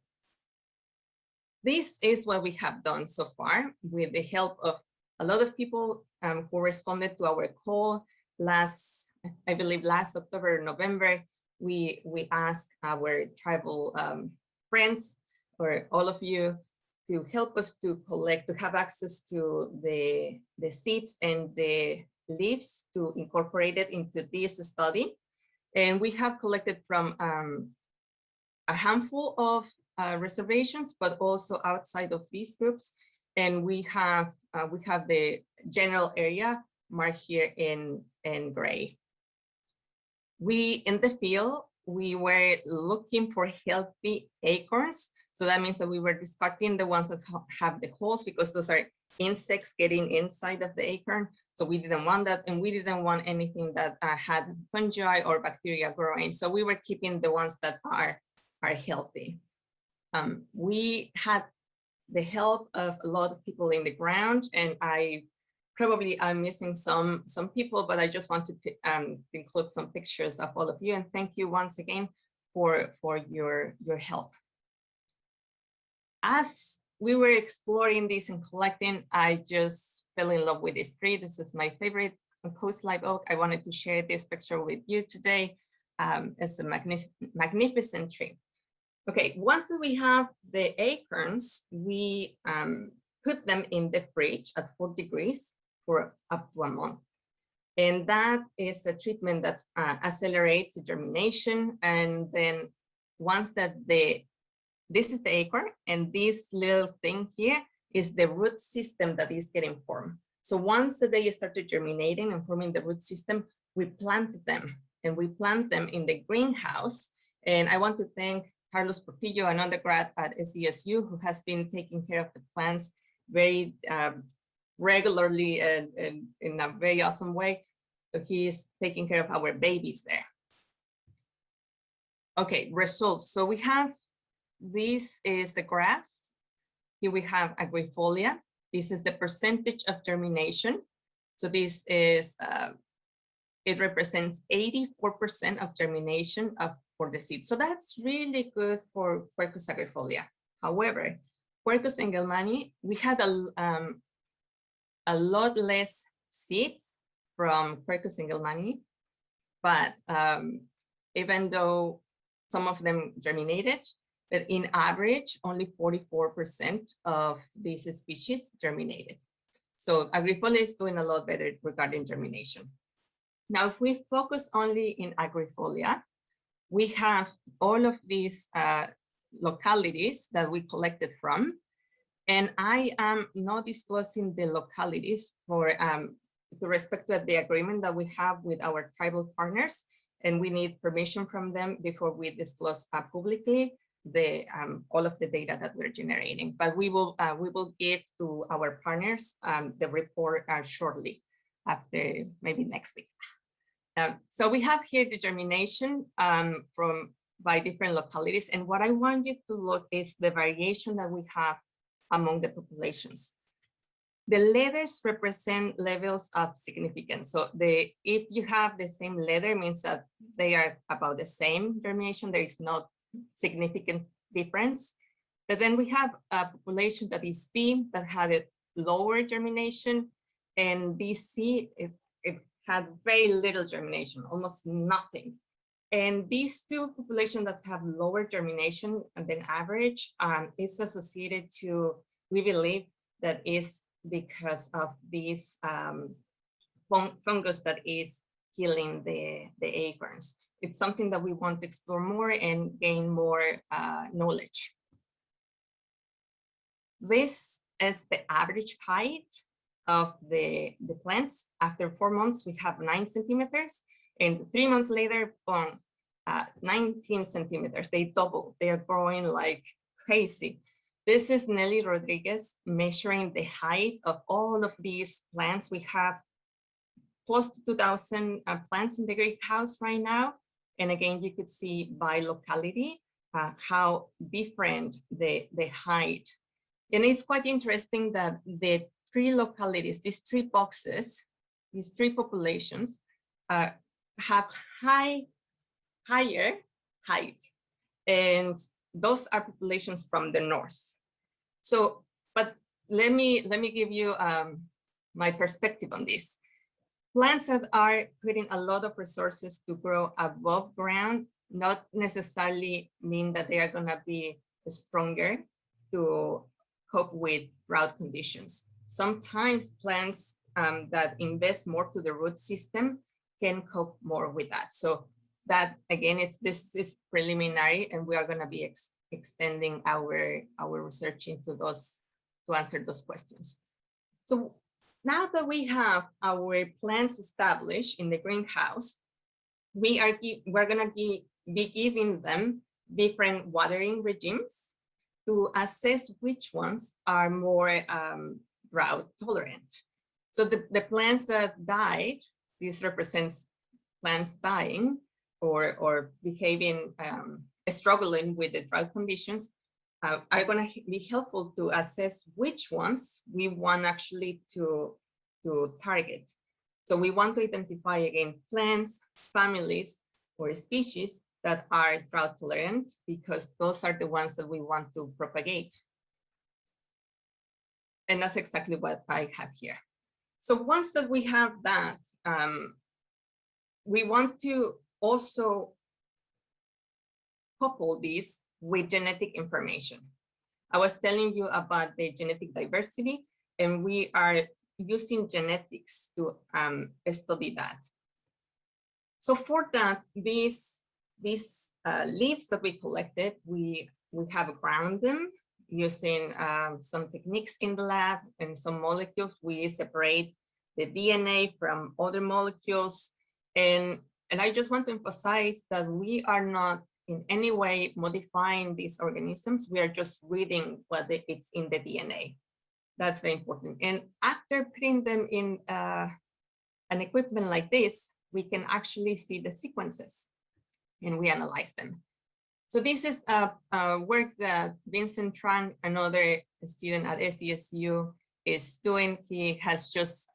This is what we have done so far with the help of a lot of people who responded to our call I believe last October, November. We asked our tribal friends, or all of you, to help us to have access to the seeds and the leaves to incorporate it into this study. And we have collected from a handful of reservations, but also outside of these groups. And we have the general area marked here in gray. In the field, we were looking for healthy acorns. So that means that we were discarding the ones that have the holes, because those are insects getting inside of the acorn. So we didn't want that, and we didn't want anything that had fungi or bacteria growing. So we were keeping the ones that are healthy. We had the help of a lot of people in the ground, and I'm missing some people, but I just want to include some pictures of all of you, and thank you once again for your help. As we were exploring this and collecting, I just fell in love with this tree. This is my favorite coast live oak. I wanted to share this picture with you today. It's a magnificent tree. Okay, once that we have the acorns, we put them in the fridge at 4 degrees for up to a month. And that is a treatment that accelerates the germination. And then once that this is the acorn, and this little thing here is the root system that is getting formed. So once that they started germinating and forming the root system, we planted them, and we plant them in the greenhouse. And I want to thank Carlos Portillo, an undergrad at SDSU, who has been taking care of the plants very regularly and in a very awesome way. So he is taking care of our babies there. Okay, results. So we have, this is the graph. Here we have agrifolia. This is the percentage of germination. So this is, it represents 84% of germination for the seed. So that's really good for Quercus agrifolia. However, Quercus engelmanni, we had a lot less seeds from Quercus engelmanni, but even though some of them germinated, but in average, only 44% of these species germinated. So agrifolia is doing a lot better regarding germination. Now, if we focus only in agrifolia, we have all of these localities that we collected from, and I am not disclosing the localities for to respect to the agreement that we have with our tribal partners, and we need permission from them before we disclose publicly all of the data that we're generating. But we will give to our partners the report shortly, after maybe next week. So we have here the germination by different localities, and what I want you to look is the variation that we have among the populations. The letters represent levels of significance. So if you have the same letter, means that they are about the same germination. There is no significant difference. But then we have a population that is B, that had a lower germination, and this C, it had very little germination, almost nothing. And these two populations that have lower germination than average is associated to, we believe that is because of this fungus that is killing the acorns. It's something that we want to explore more and gain more knowledge. This is the average height of the plants. After 4 months, we have 9 centimeters, and 3 months later, 19 centimeters. They double. They are growing like crazy. This is Nelly Rodriguez measuring the height of all of these plants. We have close to 2,000 plants in the greenhouse right now. And again, you could see by locality how different the height. And it's quite interesting that the 3 localities, these 3 boxes, these 3 populations have higher height. And those are populations from the north. So, but let me give you my perspective on this. Plants that are putting a lot of resources to grow above ground, not necessarily mean that they are gonna be stronger to cope with drought conditions. Sometimes plants that invest more to the root system can cope more with that. So that again, this is preliminary, and we are going to be extending our research into those, to answer those questions. So now that we have our plants established in the greenhouse, we're gonna be giving them different watering regimes to assess which ones are more drought tolerant. So the plants that died, this represents plants dying or behaving, struggling with the drought conditions, are going to be helpful to assess which ones we want actually to target. So we want to identify again plants, families, or species that are drought tolerant, because those are the ones that we want to propagate. And that's exactly what I have here. So once that we have that, we want to also couple this with genetic information. I was telling you about the genetic diversity, and we are using genetics to study that. So for that, these leaves that we collected, we have ground them using some techniques in the lab and some molecules. We separate the DNA from other molecules. And I just want to emphasize that we are not in any way modifying these organisms. We are just reading what it's in the DNA. That's very important. And after putting them in an equipment like this, we can actually see the sequences and we analyze them. So this is a work that Vincent Tran, another student at SDSU, is doing. He has just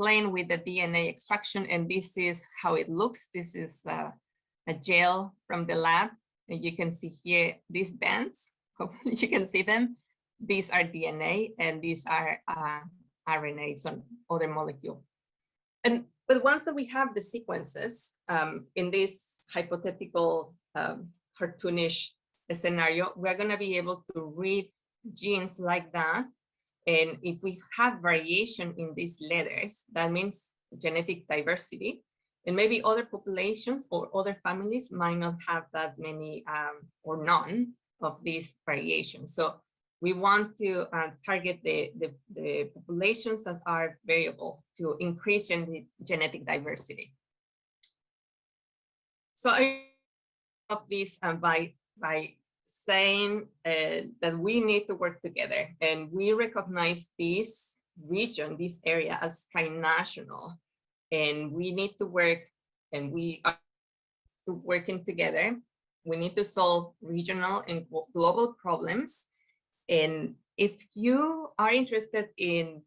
playing with the DNA extraction, and this is how it looks. This is a gel from the lab, and you can see here these bands. Hopefully you can see them. These are DNA, and these are RNA, some other molecule. But once that we have the sequences in this hypothetical cartoonish scenario, we're going to be able to read genes like that. And if we have variation in these letters, that means genetic diversity. And maybe other populations or other families might not have that many or none of these variations. So we want to target the populations that are variable to increase genetic diversity. So I of this by saying that we need to work together, and we recognize this region, this area, as trinational, and we need to work, and we are working together. We need to solve regional and global problems. And if you are interested in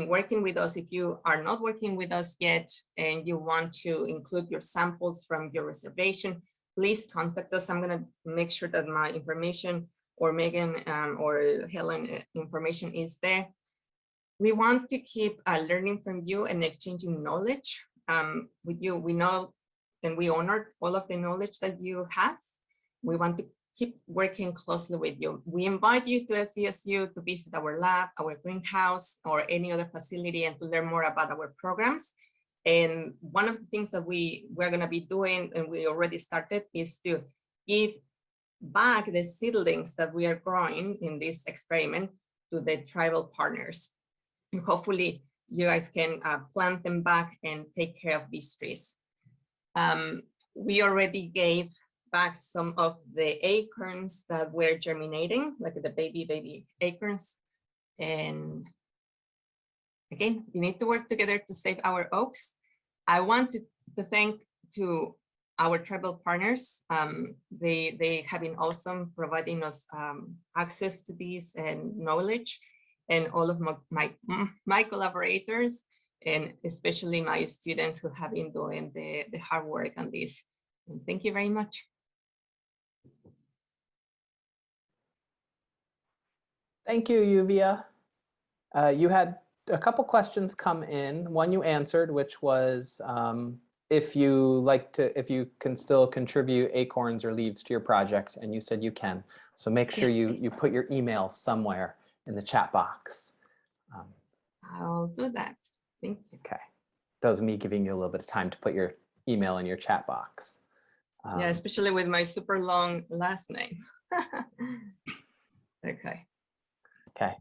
working with us, if you are not working with us yet, and you want to include your samples from your reservation, please contact us. I'm going to make sure that my information, or Megan or Helen information, is there. We want to keep learning from you and exchanging knowledge with you. We know and we honor all of the knowledge that you have. We want to keep working closely with you. We invite you to SDSU to visit our lab, our greenhouse, or any other facility, and to learn more about our programs. And one of the things that we're going to be doing, and we already started, is to give back the seedlings that we are growing in this experiment to the tribal partners. And hopefully you guys can plant them back and take care of these trees. We already gave back some of the acorns that were germinating, like the baby acorns. And again, we need to work together to save our oaks. I want to thank to our tribal partners. They have been awesome, providing us access to this and knowledge, and all of my collaborators, and especially my students who have been doing the hard work on this. And thank you very much. Thank you, Yuvia. You had a couple questions come in. One you answered, which was if you can still contribute acorns or leaves to your project, and you said you can. So make sure you put your email somewhere in the chat box. I'll do that. Thank you. Okay. That was me giving you a little bit of time to put your email in your chat box. Yeah, especially with my super long last name. Okay. Okay.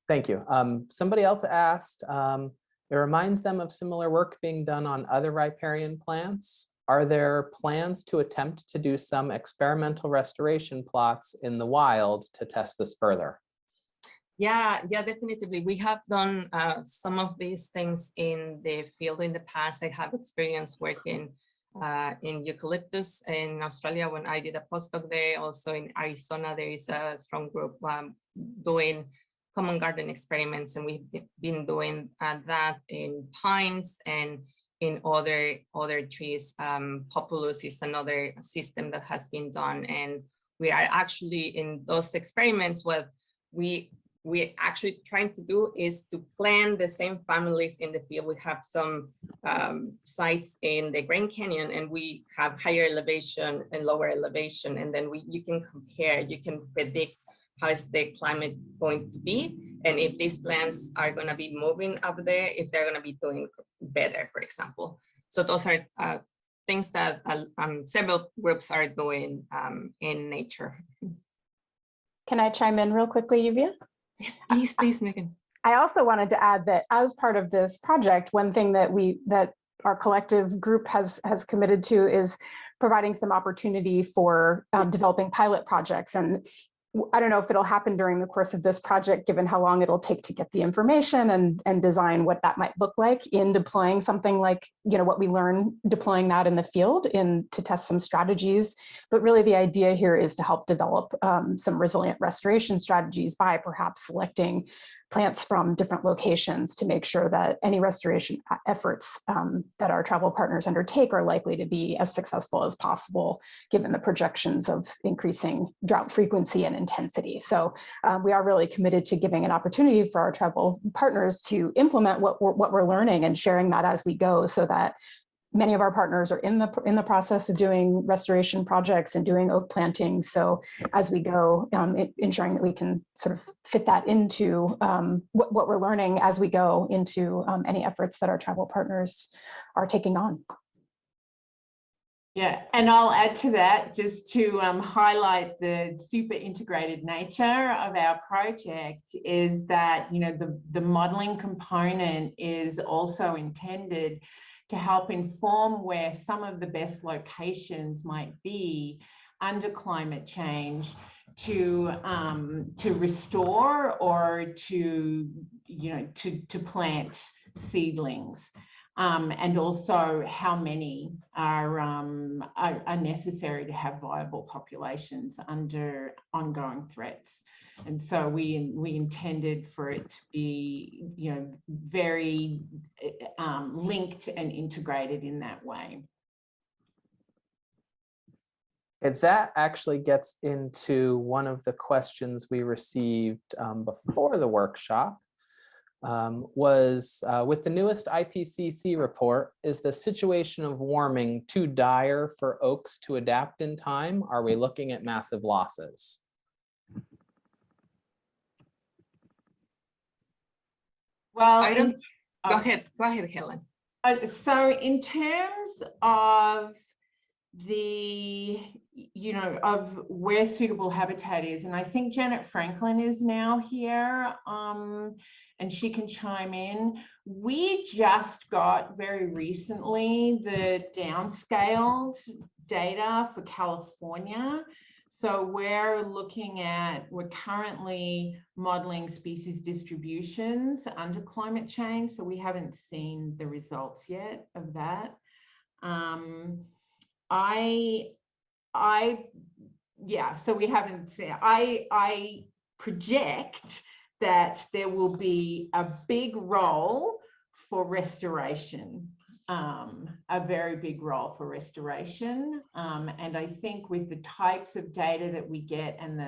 Thank you. Somebody else asked, it reminds them of similar work being done on other riparian plants. Are there plans to attempt to do some experimental restoration plots in the wild to test this further? Yeah, definitely. We have done some of these things in the field in the past. I have experience working in eucalyptus in Australia when I did a postdoc there. Also in Arizona, there is a strong group doing common garden experiments, and we've been doing that in pines and in other trees. Populus is another system that has been done, and we are actually in those experiments. What we actually trying to do is to plant the same families in the field. We have some sites in the Grand Canyon, and we have higher elevation and lower elevation, and then you can compare, you can predict how is the climate going to be, and if these plants are going to be moving up there, if they're going to be doing better, for example. So those are things that several groups are doing in nature. Can I chime in real quickly, Yuvia? Yes, please, Megan. I also wanted to add that as part of this project, one thing that our collective group has committed to is providing some opportunity for developing pilot projects. And I don't know if it'll happen during the course of this project, given how long it'll take to get the information and design what that might look like in deploying something like, what we learn, deploying that in the field to test some strategies. But really the idea here is to help develop some resilient restoration strategies by perhaps selecting plants from different locations to make sure that any restoration efforts that our travel partners undertake are likely to be as successful as possible, given the projections of increasing drought frequency and intensity. So we are really committed to giving an opportunity for our travel partners to implement what we're learning and sharing that as we go, so that many of our partners are in the process of doing restoration projects and doing oak planting. So as we go, ensuring that we can sort of fit that into what we're learning as we go into any efforts that our travel partners are taking on. Yeah, and I'll add to that just to highlight the super integrated nature of our project is that, the modeling component is also intended to help inform where some of the best locations might be under climate change to restore or to plant seedlings. And also how many are necessary to have viable populations under ongoing threats. And so we intended for it to be, very linked and integrated in that way. If that actually gets into one of the questions we received before the workshop, was with the newest IPCC report, is the situation of warming too dire for oaks to adapt in time? Are we looking at massive losses? Well, Go ahead, Helen. So in terms of of where suitable habitat is, and I think Janet Franklin is now here, and she can chime in. We just got very recently the downscaled data for California. So we're currently modeling species distributions under climate change. So we haven't seen the results yet of that. So we haven't seen. I project that there will be a big role for restoration, a very big role for restoration. And I think with the types of data that we get and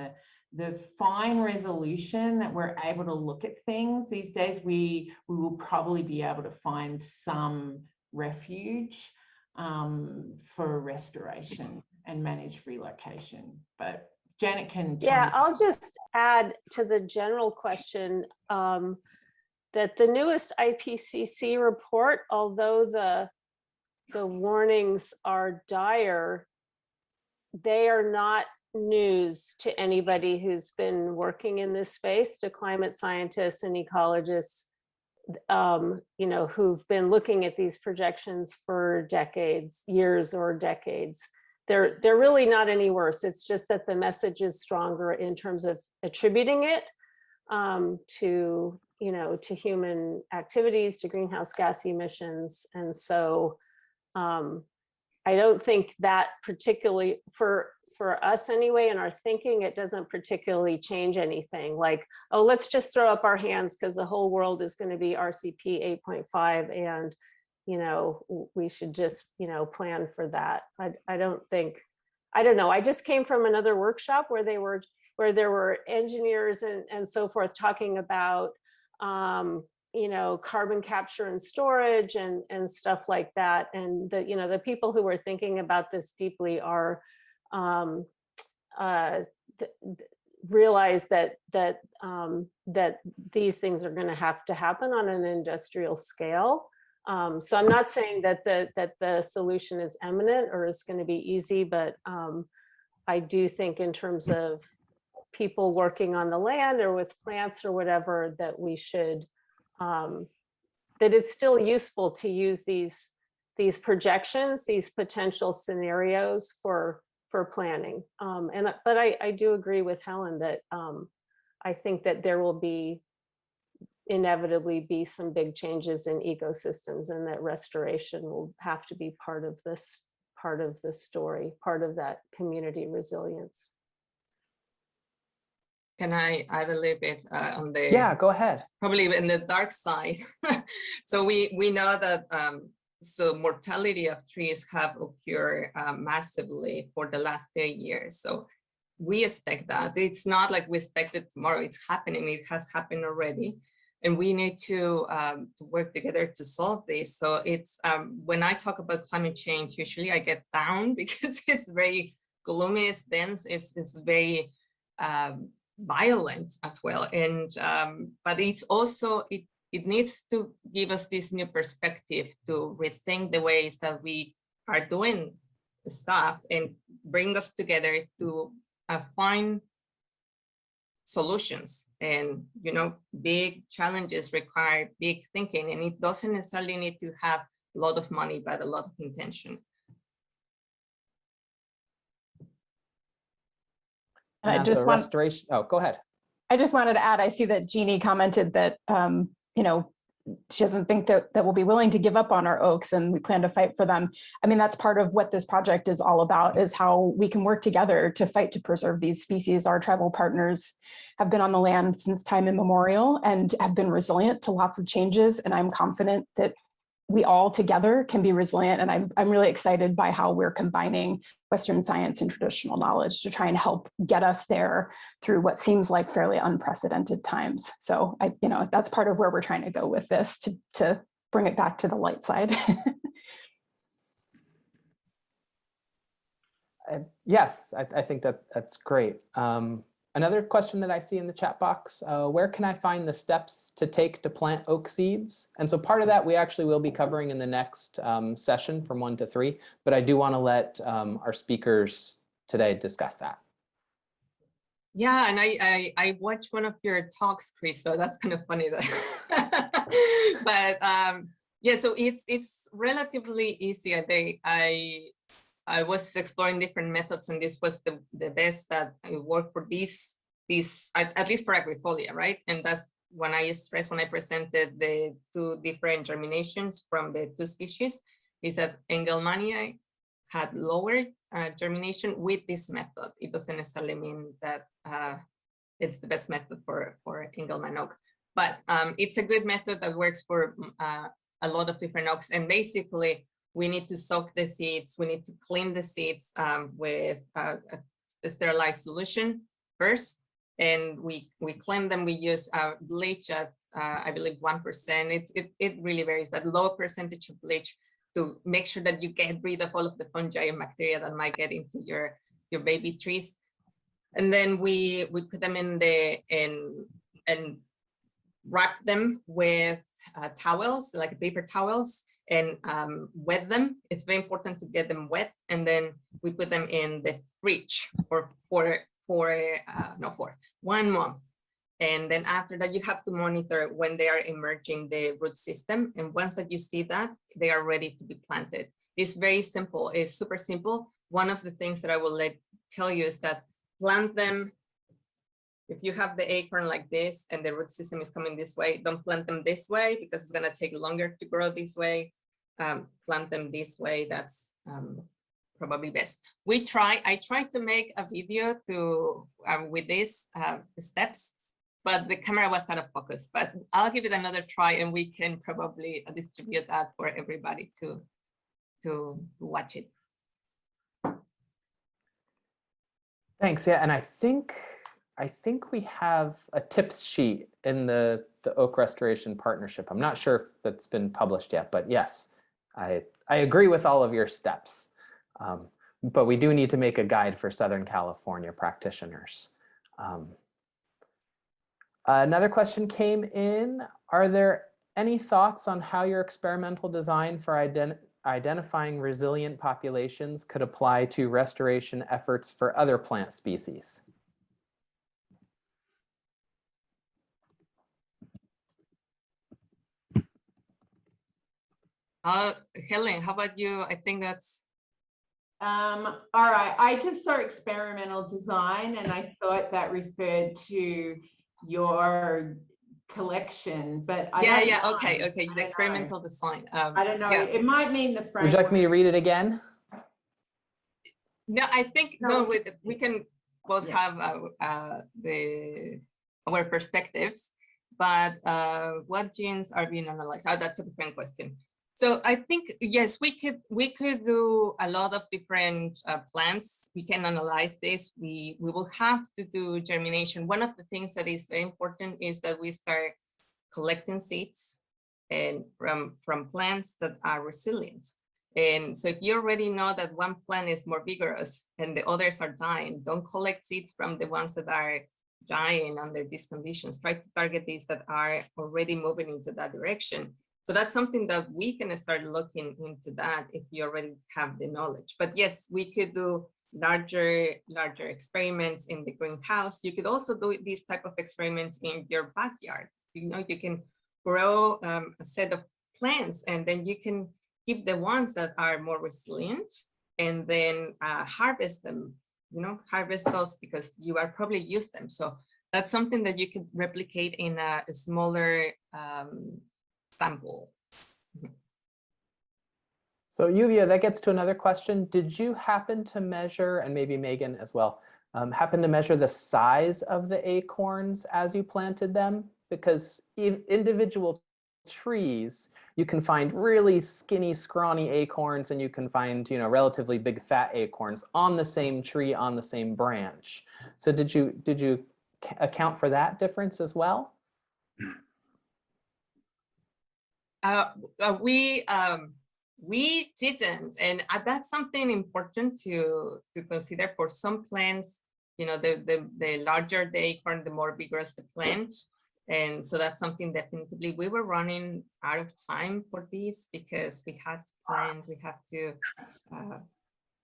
the fine resolution that we're able to look at things these days, we will probably be able to find some refuge for restoration and managed relocation. But Janet can Yeah, I'll just add to the general question that the newest IPCC report, although the warnings are dire, they are not news to anybody who's been working in this space, to climate scientists and ecologists, you know, who've been looking at these projections for decades, years or decades. They're really not any worse. It's just that the message is stronger in terms of attributing it to, you know, to human activities, to greenhouse gas emissions. And so I don't think that particularly for us anyway, in our thinking, it doesn't particularly change anything. Like, oh, let's just throw up our hands because the whole world is going to be RCP 8.5, and you know, we should just, you know, plan for that. I don't know. I just came from another workshop where there were engineers and so forth talking about you know, carbon capture and storage and stuff like that. And the, you know, the people who were thinking about this deeply are realize that these things are going to have to happen on an industrial scale. So I'm not saying that the solution is imminent or is going to be easy, but I do think in terms of people working on the land or with plants or whatever, that we should that it's still useful to use these projections, these potential scenarios for planning. But I do agree with Helen that I think that there will inevitably be some big changes in ecosystems, and that restoration will have to be part of the story, part of that community resilience. Can I add a little bit on the? Yeah, go ahead. Probably in the dark side. So we know that so mortality of trees have occurred massively for the last 30 years. So we expect that. It's not like we expect it tomorrow. It's happening. It has happened already. And we need to work together to solve this. So it's when I talk about climate change, usually I get down because it's very gloomy, it's dense, it's very violent as well. And but it's also it needs to give us this new perspective to rethink the ways that we are doing stuff and bring us together to find solutions. And you know, big challenges require big thinking, and it doesn't necessarily need to have a lot of money, but a lot of intention. And I as just a want, restoration. Oh, go ahead. I just wanted to add, I see that Jeannie commented that, you know, she doesn't think that we'll be willing to give up on our oaks, and we plan to fight for them. I mean, that's part of what this project is all about, is how we can work together to fight to preserve these species. Our tribal partners have been on the land since time immemorial and have been resilient to lots of changes. And I'm confident that we all together can be resilient. And I'm really excited by how we're combining Western science and traditional knowledge to try and help get us there through what seems like fairly unprecedented times. So you know, that's part of where we're trying to go with this, to bring it back to the light side. Yes, I think that's great. Another question that I see in the chat box, where can I find the steps to take to plant oak seeds? And so part of that we actually will be covering in the next session from 1 to 3, but I do want to let our speakers today discuss that. Yeah, and I watched one of your talks, Chris, so that's kind of funny that but yeah, so it's relatively easy. I was exploring different methods, and this was the best that worked for these at least for agrifolia, right? And that's when I stressed when I presented the 2 different germinations from the 2 species, is that Engelmann had lower germination with this method. It doesn't necessarily mean that it's the best method for Engelmann Oak, but it's a good method that works for a lot of different oaks. And basically, we need to soak the seeds. We need to clean the seeds with a sterilized solution first, and we clean them. We use bleach at I believe 1%. It really varies, but low percentage of bleach to make sure that you get rid of all of the fungi and bacteria that might get into your baby trees. And then we put them and wrap them with towels, like paper towels, and wet them. It's very important to get them wet. And then we put them in the reach for 1 month. And then after that, you have to monitor when they are emerging the root system. And once that you see that, they are ready to be planted. It's very simple. It's super simple. One of the things that I will tell you is that plant them. If you have the acorn like this and the root system is coming this way, don't plant them this way because it's going to take longer to grow this way. Plant them this way. That's probably best. I tried to make a video with these steps, but the camera was out of focus. But I'll give it another try, and we can probably distribute that for everybody to watch it. Thanks. Yeah, and I think we have a tips sheet in the Oak Restoration Partnership. I'm not sure if that's been published yet, but yes, I agree with all of your steps. But we do need to make a guide for Southern California practitioners. Another question came in. Are there any thoughts on how your experimental design for identifying resilient populations could apply to restoration efforts for other plant species? Helen, how about you? I think that's... All right, I just saw experimental design and I thought that referred to your collection, but I don't know. Okay, the experimental design. I don't know, it might mean the framework. Would you like me to read it again? No, I think No. we can both have our perspectives, but what genes are being analyzed? Oh, that's a different question. So I think, yes, we could do a lot of different plants. We can analyze this. We will have to do germination. One of the things that is very important is that we start collecting seeds and from plants that are resilient. And so if you already know that one plant is more vigorous and the others are dying, don't collect seeds from the ones that are dying under these conditions. Try to target these that are already moving into that direction. So that's something that we can start looking into that if you already have the knowledge. But yes, we could do larger experiments in the greenhouse. You could also do these type of experiments in your backyard. You know, you can grow a set of plants and then you can keep the ones that are more resilient and then harvest them, you know, harvest those because you are probably use them. So that's something that you could replicate in a smaller sample. So Yuvia, that gets to another question. Did you happen to measure, and maybe Megan as well, happen to measure the size of the acorns as you planted them? Because in individual trees, you can find really skinny, scrawny acorns, and you can find, you know, relatively big, fat acorns on the same tree, on the same branch. So did you account for that difference as well? We didn't, and that's something important to consider for some plants. You know, the larger the acorn, the more vigorous the plant, and so that's something definitely we were running out of time for this because we had planned. We have to.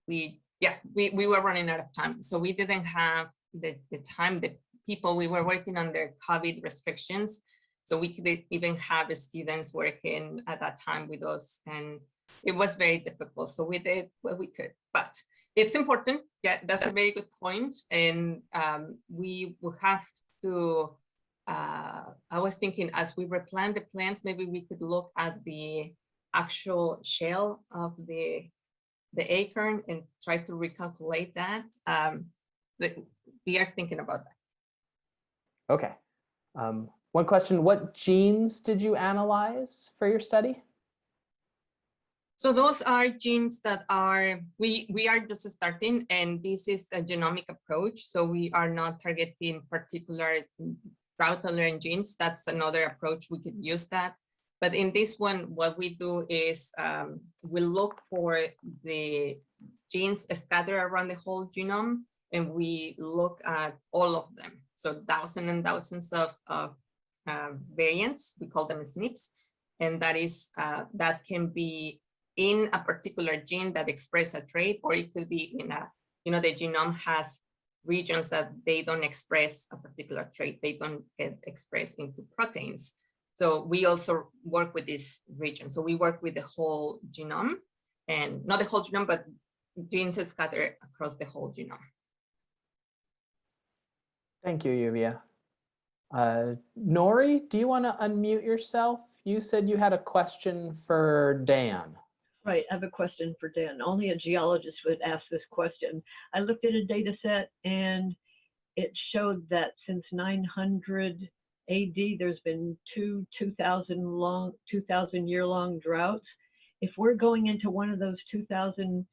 We were running out of time, so we didn't have the time. The people we were working under COVID restrictions. So we could even have students working at that time with us, and it was very difficult. So we did what we could, but it's important. Yeah, that's a very good point. And we will have to, I was thinking as we replant the plants, maybe we could look at the actual shell of the acorn and try to recalculate that. We are thinking about that. Okay. One question, what genes did you analyze for your study? So those are genes that are, we are just starting, and this is a genomic approach. So we are not targeting particular drought tolerant genes. That's another approach, we could use that. But in this one, what we do is we look for the genes scattered around the whole genome, and we look at all of them. So thousands and thousands of variants, we call them SNPs, and that is that can be in a particular gene that express a trait, or it could be the genome has regions that they don't express a particular trait, they don't get expressed into proteins. So we also work with this region. So we work with the whole genome, and not the whole genome, but genes scattered across the whole genome. Thank you, Yuvia. Nori, do you want to unmute yourself? You said you had a question for Dan. Right, I have a question for Dan. Only a geologist would ask this question. I looked at a data set and it showed that since 900 AD, there's been two 2,000 year long droughts. If we're going into one of those 2,000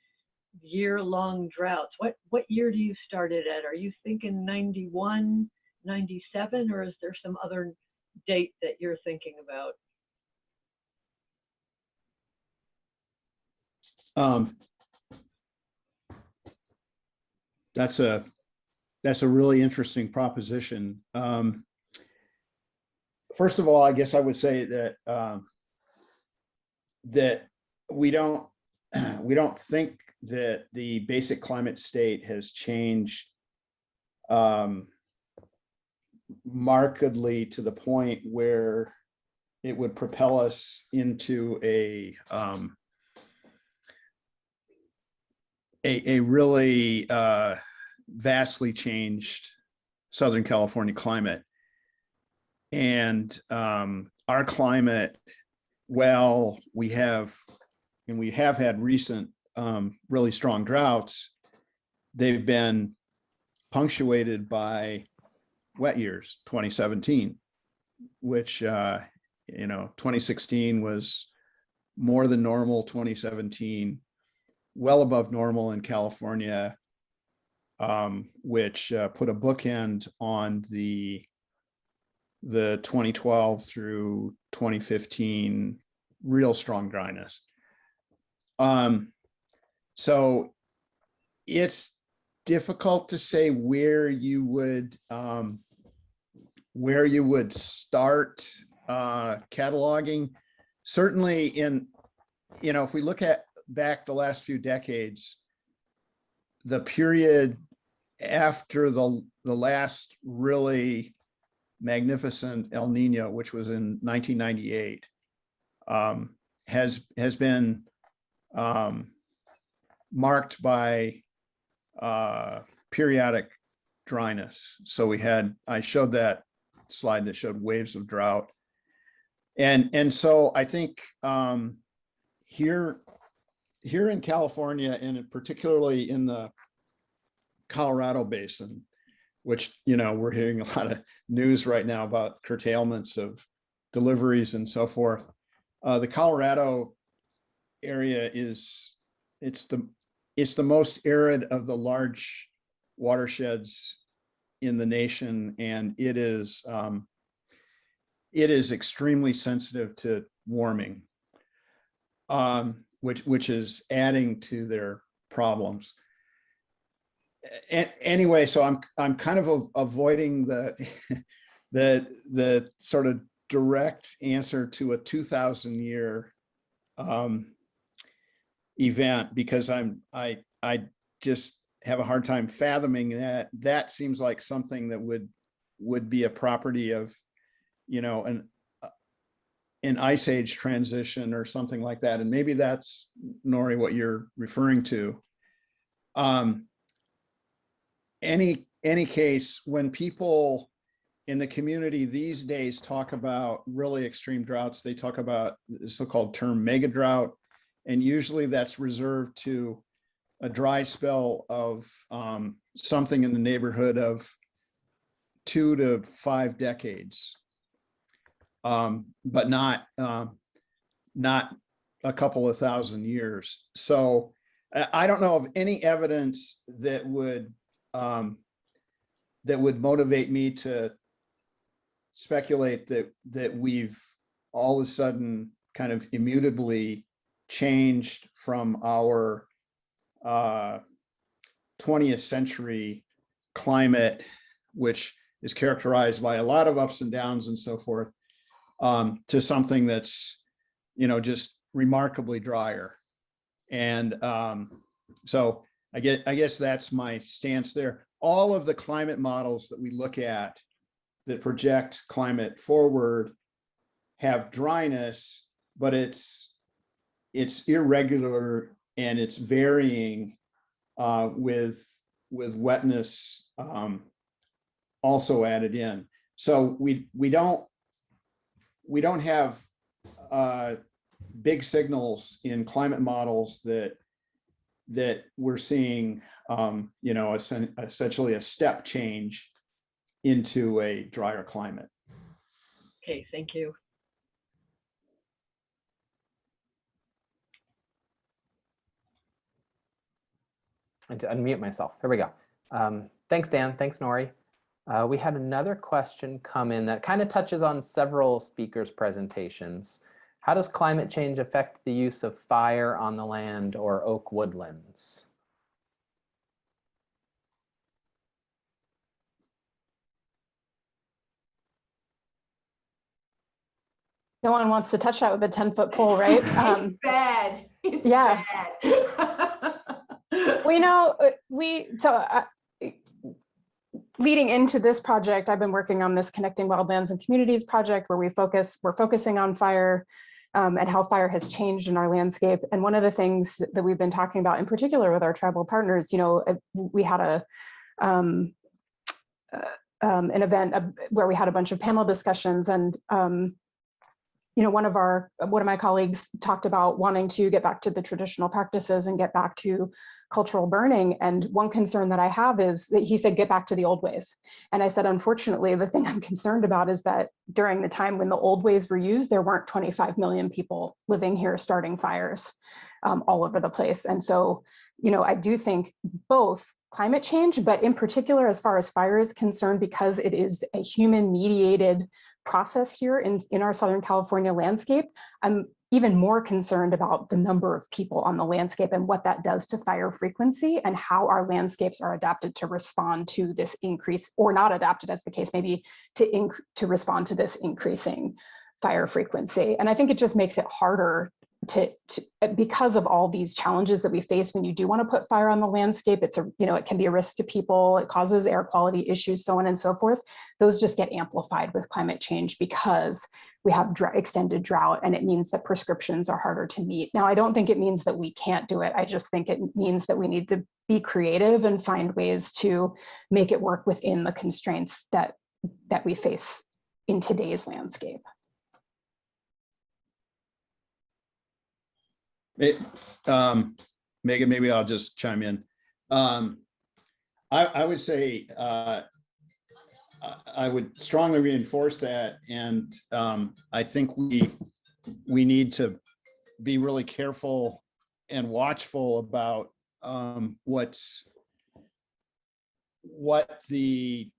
year long droughts, what year do you start it at? Are you thinking 91, 97, or is there some other date that you're thinking about? That's a really interesting proposition. First of all, I guess I would say that that we don't think that the basic climate state has changed markedly to the point where it would propel us into a really vastly changed Southern California climate. And our climate, well, we have had recent really strong droughts. They've been punctuated by wet years, 2017, which 2016 was more than normal. 2017, well above normal in California, which put a bookend on the 2012 through 2015 real strong dryness. So it's difficult to say where you would start cataloging. Certainly if we look at back the last few decades, the period after the last really magnificent El Nino, which was in 1998, has been marked by periodic dryness. So I showed that slide that showed waves of drought. And so I think here in California, and particularly in the Colorado Basin, which, we're hearing a lot of news right now about curtailments of deliveries and so forth. The Colorado area it's the most arid of the large watersheds in the nation, and it is extremely sensitive to warming, which is adding to their problems. Anyway, so I'm kind of avoiding the sort of direct answer to a 2,000 year event, because I just have a hard time fathoming that. That seems like something that would be a property of an ice age transition or something like that. And maybe that's, Nori, what you're referring to. Any case, when people in the community these days talk about really extreme droughts, they talk about the so-called term mega drought, and usually that's reserved to a dry spell of something in the neighborhood of 2 to 5 decades, but not a couple of thousand years. So I don't know of any evidence that would motivate me to speculate that we've all of a sudden kind of immutably changed from our 20th century climate, which is characterized by a lot of ups and downs and so forth, to something that's just remarkably drier. And so I guess that's my stance there. All of the climate models that we look at that project climate forward have dryness, but it's irregular and it's varying with wetness also added in. So we don't have big signals in climate models that we're seeing, you know, essentially a step change into a drier climate. Okay, thank you. And to unmute myself. Here we go. Thanks, Dan. Thanks, Nori. We had another question come in that kind of touches on several speakers' presentations. How does climate change affect the use of fire on the land or oak woodlands? No one wants to touch that with a 10-foot pole, right? It's bad. It's yeah. bad. Well, you know, leading into this project, I've been working on this Connecting Wildlands and Communities project where we're focusing on fire and how fire has changed in our landscape. And one of the things that we've been talking about in particular with our tribal partners, you know, we had an event where we had a bunch of panel discussions, and you know, one of my colleagues talked about wanting to get back to the traditional practices and get back to cultural burning. And one concern that I have is that he said, get back to the old ways. And I said, unfortunately, the thing I'm concerned about is that during the time when the old ways were used, there weren't 25 million people living here starting fires all over the place. And so, you know, I do think both climate change, but in particular, as far as fire is concerned, because it is a human mediated process here in our Southern California landscape, I'm even more concerned about the number of people on the landscape and what that does to fire frequency and how our landscapes are adapted to respond to this increase, or not adapted as the case may be, to respond to this increasing fire frequency. And I think it just makes it harder because of all these challenges that we face when you do want to put fire on the landscape. It's it can be a risk to people, it causes air quality issues, so on and so forth. Those just get amplified with climate change because we have extended drought, and it means that prescriptions are harder to meet. Now, I don't think it means that we can't do it. I just think it means that we need to be creative and find ways to make it work within the constraints that we face in today's landscape. Megan, maybe I'll just chime in. I would say I would strongly reinforce that, and I think we need to be really careful and watchful about what the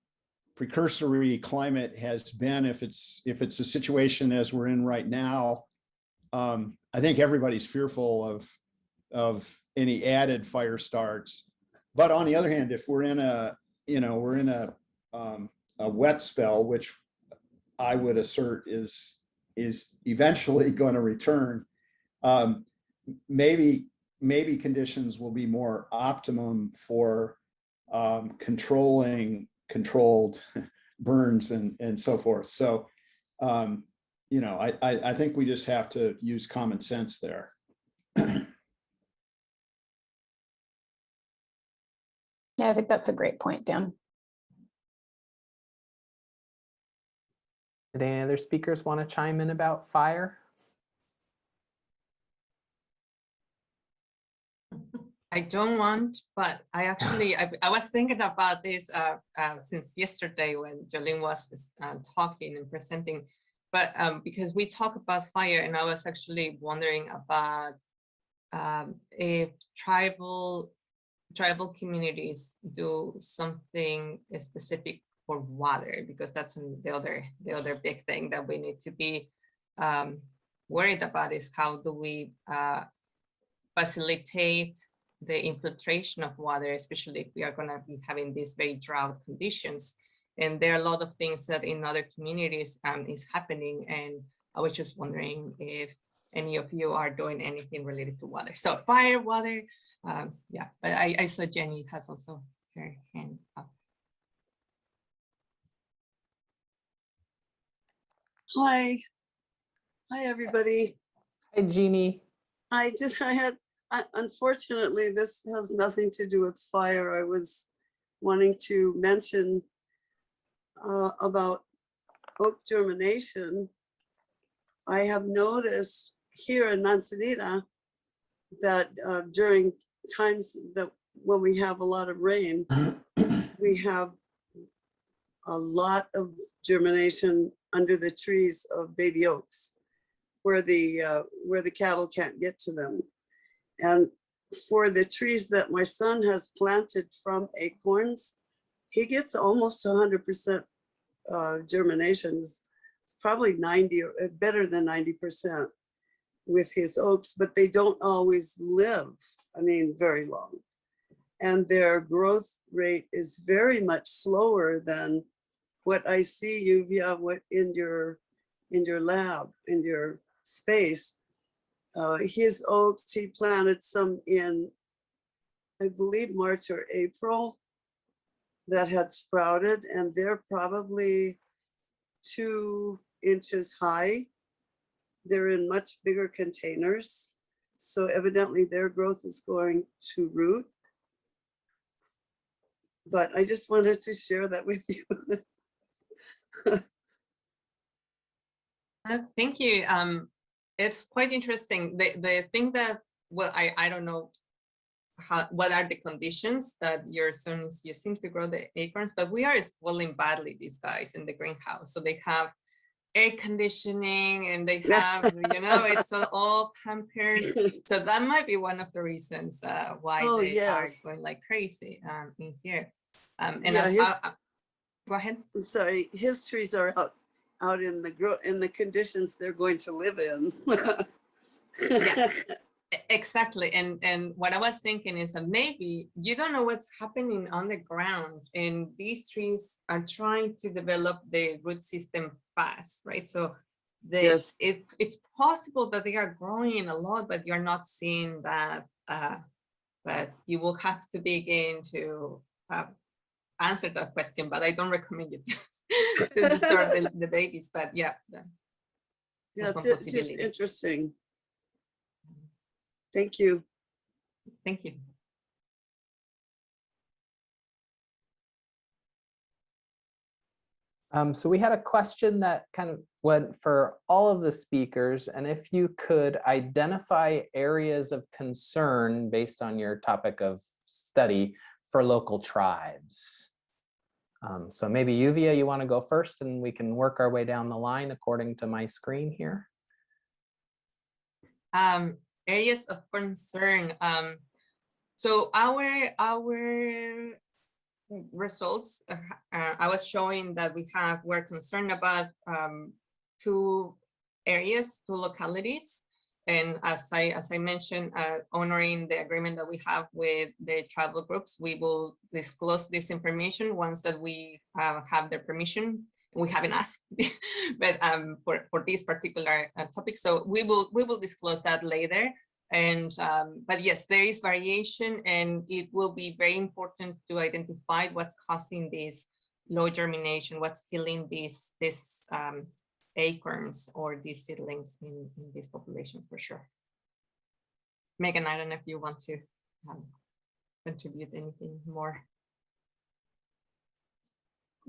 precursory climate has been. If it's a situation as we're in right now, I think everybody's fearful of any added fire starts. But on the other hand, if we're in a wet spell, which I would assert is eventually going to return, maybe conditions will be more optimum for controlled burns and so forth. So I think we just have to use common sense there. Yeah, I think that's a great point, Dan. Did any other speakers want to chime in about fire? I don't want, but I was thinking about this since yesterday when Jolene was talking and presenting, but because we talk about fire, and I was actually wondering about if tribal communities do something specific for water, because that's the other big thing that we need to be worried about, is how do we facilitate the infiltration of water, especially if we are going to be having these very drought conditions. And there are a lot of things that in other communities is happening, and I was just wondering if any of you are doing anything related to water. So fire, water, Yeah, but I saw Jenny has also her hand up. Hi. Hi, everybody. Hey, Jeannie. Unfortunately, this has nothing to do with fire. I was wanting to mention about oak germination. I have noticed here in Manzanita that during times that when we have a lot of rain, we have a lot of germination under the trees of baby oaks, where the cattle can't get to them. And for the trees that my son has planted from acorns, he gets almost 100% germinations, probably 90 or better than 90% with his oaks, but they don't always live, I mean, very long. And their growth rate is very much slower than what I see, Yuvia, what in your lab, in your space. His oaks, he planted some in, I believe, March or April, that had sprouted, and they're probably 2 inches high. They're in much bigger containers. So evidently their growth is going to root. But I just wanted to share that with you. Thank you. It's quite interesting. The thing that, well, I don't know what are the conditions that your son is using to grow the acorns, but we are spoiling badly these guys in the greenhouse. So they have air conditioning and they have, it's all pampered. So that might be one of the reasons why they are going like crazy in here. And yeah, go ahead. I'm sorry, his trees are out in the conditions they're going to live in. Yeah, exactly. And what I was thinking is that maybe you don't know what's happening on the ground, and these trees are trying to develop the root system fast, right? So it's possible that they are growing a lot, but you're not seeing that. But you will have to begin to answer that question, but I don't recommend you to disturb the babies. But yeah, it's just interesting. Thank you. Thank you. So we had a question that kind of went for all of the speakers, and if you could identify areas of concern based on your topic of study for local tribes. So maybe Yuvia, you want to go first, and we can work our way down the line according to my screen here. Areas of concern. So our results, I was showing that we're concerned about 2 areas, 2 localities. And as I mentioned, honoring the agreement that we have with the tribal groups, we will disclose this information once that we have their permission. We haven't asked, but for this particular topic, so we will disclose that later. And but yes, there is variation, and it will be very important to identify what's causing this low germination, what's killing these acorns or these seedlings in this population for sure. Megan, I don't know if you want to contribute anything more.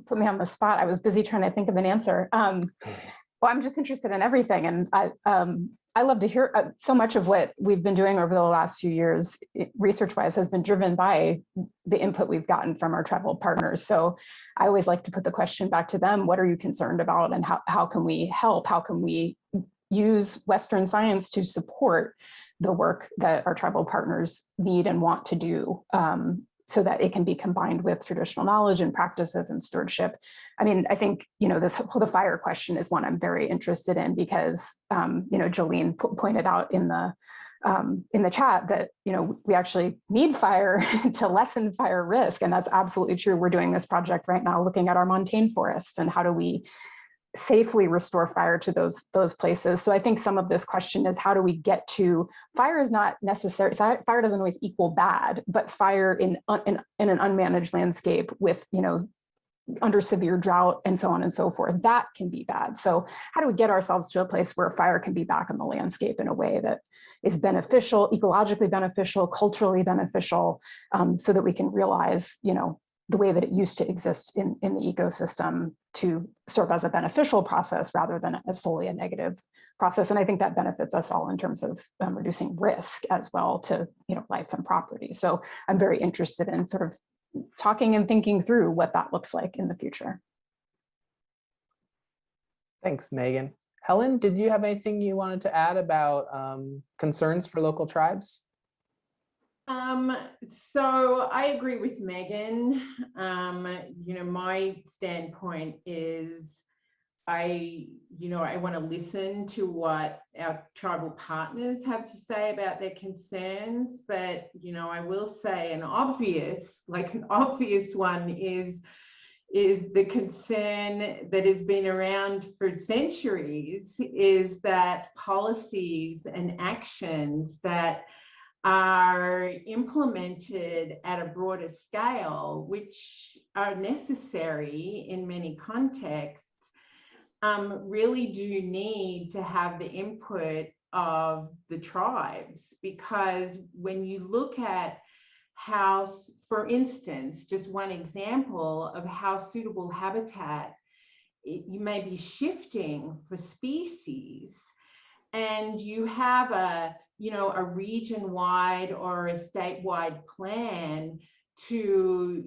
Put me on the spot. I was busy trying to think of an answer. Well, I'm just interested in everything, and I love to hear so much of what we've been doing over the last few years, research-wise, has been driven by the input we've gotten from our tribal partners. So I always like to put the question back to them: what are you concerned about, and how can we help? How can we use Western science to support the work that our tribal partners need and want to do, so that it can be combined with traditional knowledge and practices and stewardship? I mean, I think, the fire question is one I'm very interested in, because, Jolene pointed out in the chat that, we actually need fire to lessen fire risk. And that's absolutely true. We're doing this project right now, looking at our montane forests and how do we safely restore fire to those places. So I think some of this question is, how do we get to, fire is not necessary, fire doesn't always equal bad, but fire in an unmanaged landscape with, under severe drought and so on and so forth, that can be bad. So how do we get ourselves to a place where fire can be back on the landscape in a way that is beneficial, ecologically beneficial, culturally beneficial, so that we can realize, the way that it used to exist in the ecosystem to serve as a beneficial process rather than as solely a negative process. And I think that benefits us all in terms of reducing risk as well to life and property. So I'm very interested in sort of talking and thinking through what that looks like in the future. Thanks, Megan. Helen, did you have anything you wanted to add about concerns for local tribes? So I agree with Megan. My standpoint is I want to listen to what our tribal partners have to say about their concerns, but I will say an obvious one is the concern that has been around for centuries, is that policies and actions that are implemented at a broader scale, which are necessary in many contexts, really do need to have the input of the tribes. Because when you look at how, for instance, just one example of how suitable habitat you may be shifting for species, and you have a region-wide or a statewide plan to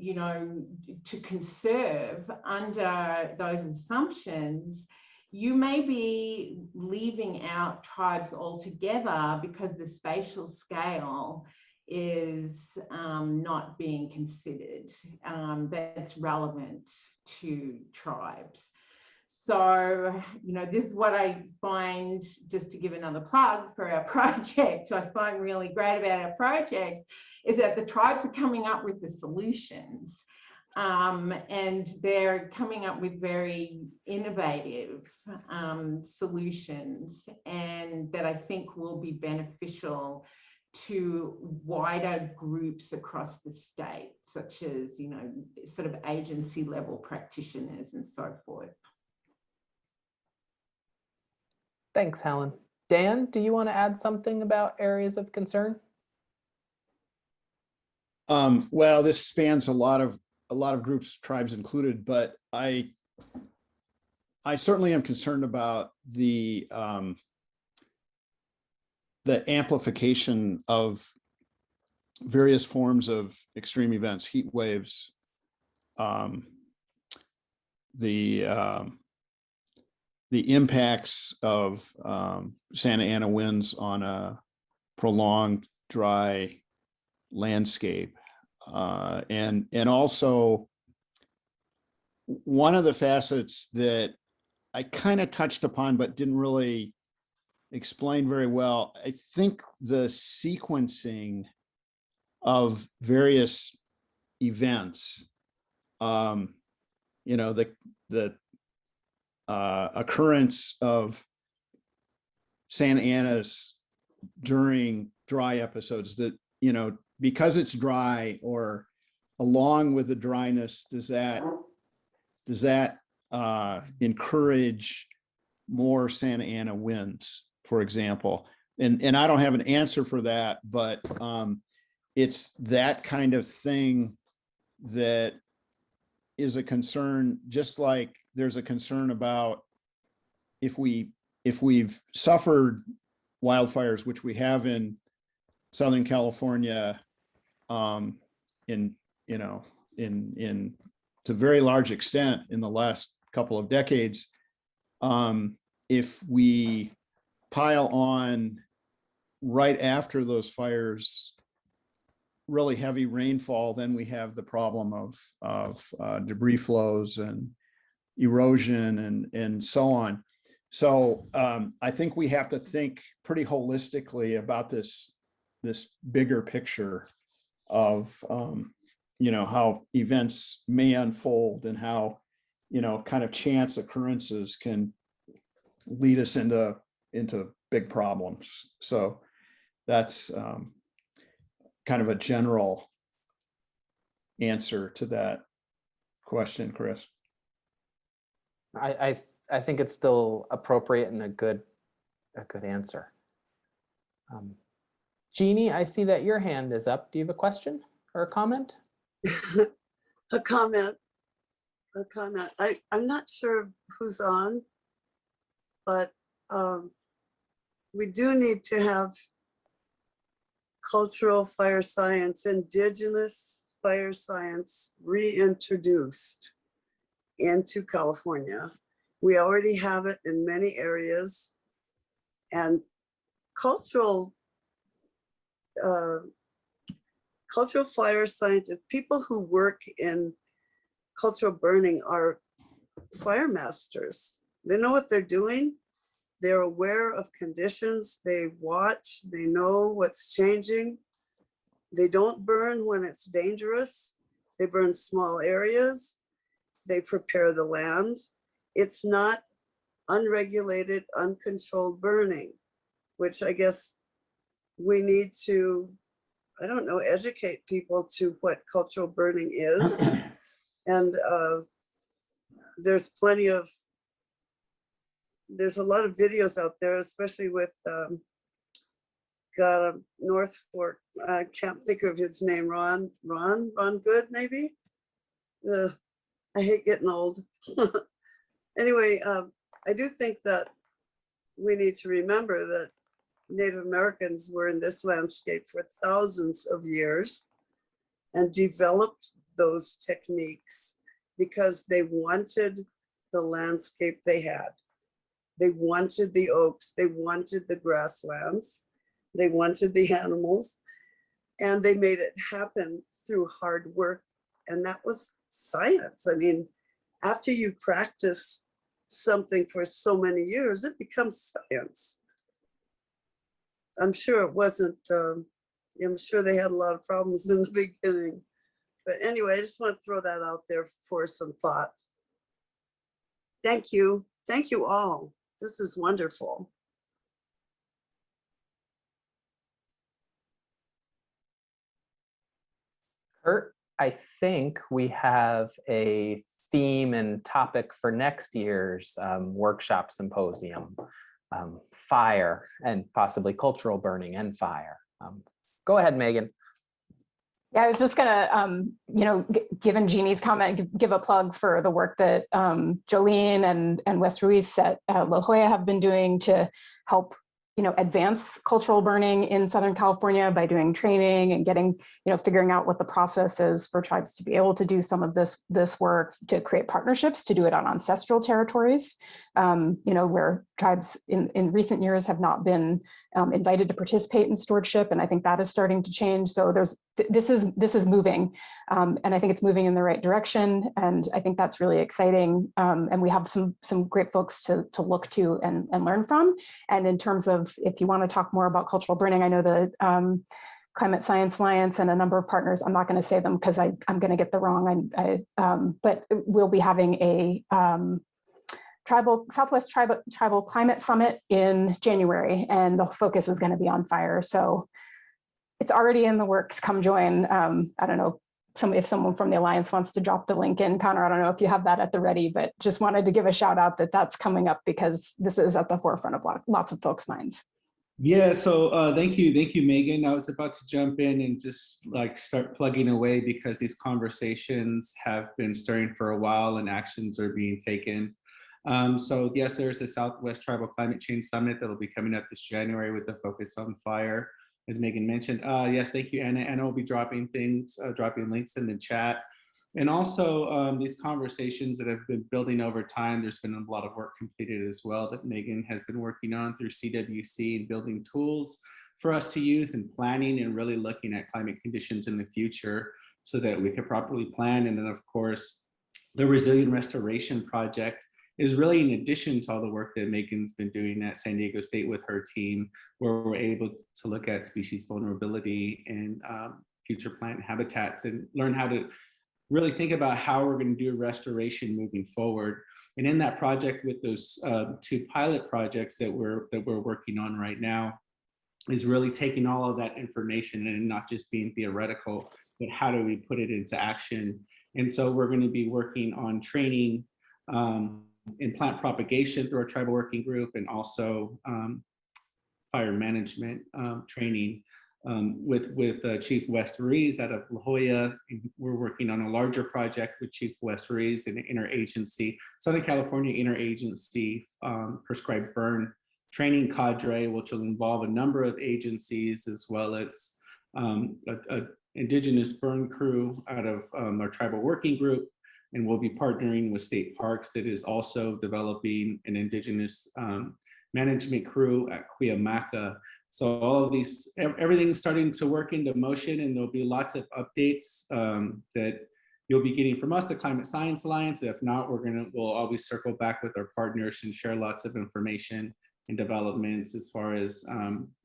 conserve under those assumptions, you may be leaving out tribes altogether because the spatial scale is not being considered, that's relevant to tribes. So, this is what I find, just to give another plug for our project, what I find really great about our project is that the tribes are coming up with the solutions, and they're coming up with very innovative solutions, and that I think will be beneficial to wider groups across the state, such as, sort of agency level practitioners and so forth. Thanks, Helen. Dan, do you want to add something about areas of concern? Well, this spans a lot of groups, tribes included, but I certainly am concerned about the amplification of various forms of extreme events, heat waves, the impacts of Santa Ana winds on a prolonged dry landscape. And also, one of the facets that I kind of touched upon but didn't really explain very well, I think the sequencing of various events, the occurrence of Santa Ana's during dry episodes, that, because it's dry, or along with the dryness, does that encourage more Santa Ana winds, for example? And I don't have an answer for that, but it's that kind of thing that is a concern, just like there's a concern about if we've suffered wildfires, which we have in Southern California, to a very large extent in the last couple of decades. If we pile on right after those fires really heavy rainfall, then we have the problem of debris flows and erosion and so on. So I think we have to think pretty holistically about this bigger picture of how events may unfold and how kind of chance occurrences can lead us into big problems. So that's kind of a general answer to that question, Chris. I think it's still appropriate and a good answer. Jeannie, I see that your hand is up. Do you have a question or a comment? A comment. I'm not sure who's on, but we do need to have cultural fire science, indigenous fire science reintroduced into California. We already have it in many areas, and cultural fire scientists, people who work in cultural burning, are fire masters. They know what they're doing. They're aware of conditions. They watch, they know what's changing. They don't burn when it's dangerous. They burn small areas. They prepare the land. It's not unregulated, uncontrolled burning, which I guess we need to, I don't know, educate people to what cultural burning is. And there's a lot of videos out there, especially with North Fork. I can't think of his name. Ron Good, maybe. I hate getting old. Anyway, I do think that we need to remember that Native Americans were in this landscape for thousands of years and developed those techniques because they wanted the landscape they had. They wanted the oaks, they wanted the grasslands, they wanted the animals, and they made it happen through hard work. And that was science. I mean, after you practice something for so many years, it becomes science. I'm sure it wasn't, I'm sure they had a lot of problems in the beginning. But anyway, I just want to throw that out there for some thought. Thank you. Thank you all. This is wonderful. Kurt, I think we have a theme and topic for next year's workshop symposium, fire and possibly cultural burning and fire. Go ahead, Megan. Yeah, I was just gonna, given Jeannie's comment, give a plug for the work that Jolene and Wes Ruiz at La Jolla have been doing to help, advance cultural burning in Southern California by doing training and getting, figuring out what the process is for tribes to be able to do some of this work, to create partnerships, to do it on ancestral territories, where tribes in recent years have not been invited to participate in stewardship. And I think that is starting to change. So this is moving, and I think it's moving in the right direction. And I think that's really exciting. And we have some great folks to look to and learn from. And in terms of, if you want to talk more about cultural burning, I know the Climate Science Alliance and a number of partners, I'm not going to say them because I'm going to get the wrong, but we'll be having a Southwest Tribal Climate Summit in January, and the focus is going to be on fire. So it's already in the works. Come join. I don't know if someone from the Alliance wants to drop the link in. Connor, I don't know if you have that at the ready, but just wanted to give a shout out that that's coming up because this is at the forefront of lots of folks' minds. Yeah, so thank you, Megan. I was about to jump in and just start plugging away because these conversations have been stirring for a while and actions are being taken. So yes, there's a Southwest Tribal Climate Change Summit that'll be coming up this January with a focus on fire, as Megan mentioned. Yes, thank you, Anna. Anna will be dropping links in the chat. And also these conversations that have been building over time, there's been a lot of work completed as well that Megan has been working on through CWC and building tools for us to use in planning and really looking at climate conditions in the future so that we can properly plan. And then of course, the Resilient Restoration Project is really in addition to all the work that Megan's been doing at San Diego State with her team, where we're able to look at species vulnerability and future plant habitats and learn how to really think about how we're going to do restoration moving forward. And in that project, with those 2 pilot projects that we're working on right now, is really taking all of that information and not just being theoretical, but how do we put it into action? And so we're going to be working on training in plant propagation through our tribal working group, and also fire management training with Chief West Ruiz out of La Jolla. We're working on a larger project with Chief West Ruiz and an interagency, Southern California interagency prescribed burn training cadre, which will involve a number of agencies, as well as a indigenous burn crew out of our tribal working group. And we'll be partnering with state parks that is also developing an indigenous management crew at Cuyamaca. So all of these, everything's starting to work into motion, and there'll be lots of updates that you'll be getting from us, the Climate Science Alliance. If not, we'll always circle back with our partners and share lots of information and developments as far as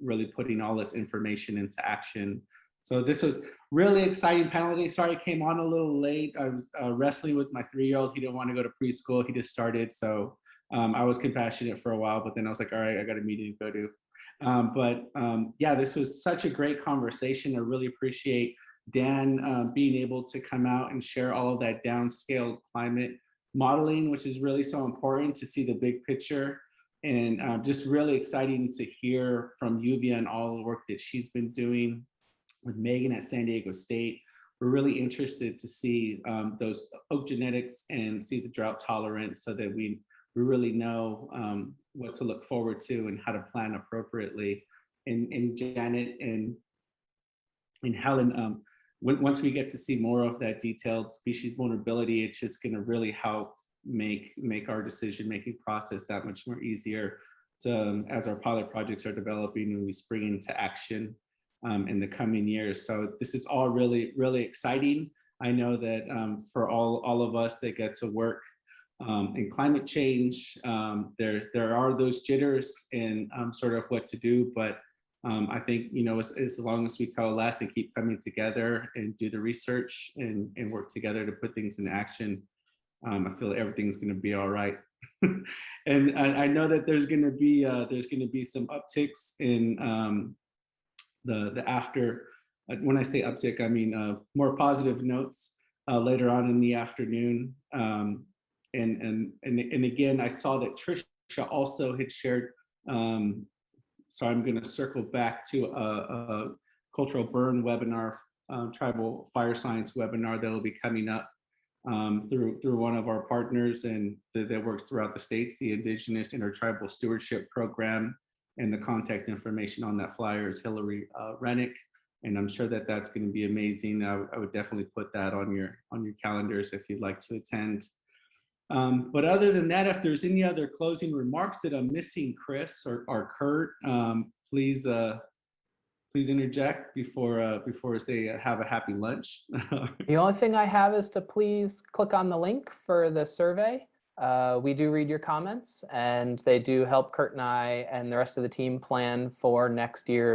really putting all this information into action. So this was really exciting panel day. Sorry I came on a little late. I was wrestling with my 3-year-old. He didn't want to go to preschool. He just started. So I was compassionate for a while, but then I was like, all right, I got a meeting to go to. Yeah, this was such a great conversation. I really appreciate Dan being able to come out and share all of that downscale climate modeling, which is really so important to see the big picture. And just really exciting to hear from Yuvia and all the work that she's been doing with Megan at San Diego State. We're really interested to see those oak genetics and see the drought tolerance, so that we really know what to look forward to and how to plan appropriately. And Janet and Helen, once we get to see more of that detailed species vulnerability, it's just going to really help make our decision-making process that much more easier as our pilot projects are developing and we spring into action in the coming years. So this is all really, really exciting. I know that for all of us that get to work in climate change, there are those jitters and sort of what to do, but I think, as long as we coalesce and keep coming together and do the research and work together to put things in action, I feel like everything's going to be all right. And I know that there's going to be some upticks in the after. When I say uptick, I mean more positive notes later on in the afternoon. And again, I saw that Trisha also had shared. So I'm going to circle back to a cultural burn webinar, tribal fire science webinar that will be coming up through one of our partners and that works throughout the states, the Indigenous Intertribal Stewardship Program. And the contact information on that flyer is Hillary Rennick. And I'm sure that that's going to be amazing. I would definitely put that on your calendars if you'd like to attend. But other than that, if there's any other closing remarks that I'm missing, Chris or Kurt, please interject before I say have a happy lunch. The only thing I have is to please click on the link for the survey. We do read your comments, and they do help Kurt and I and the rest of the team plan for next year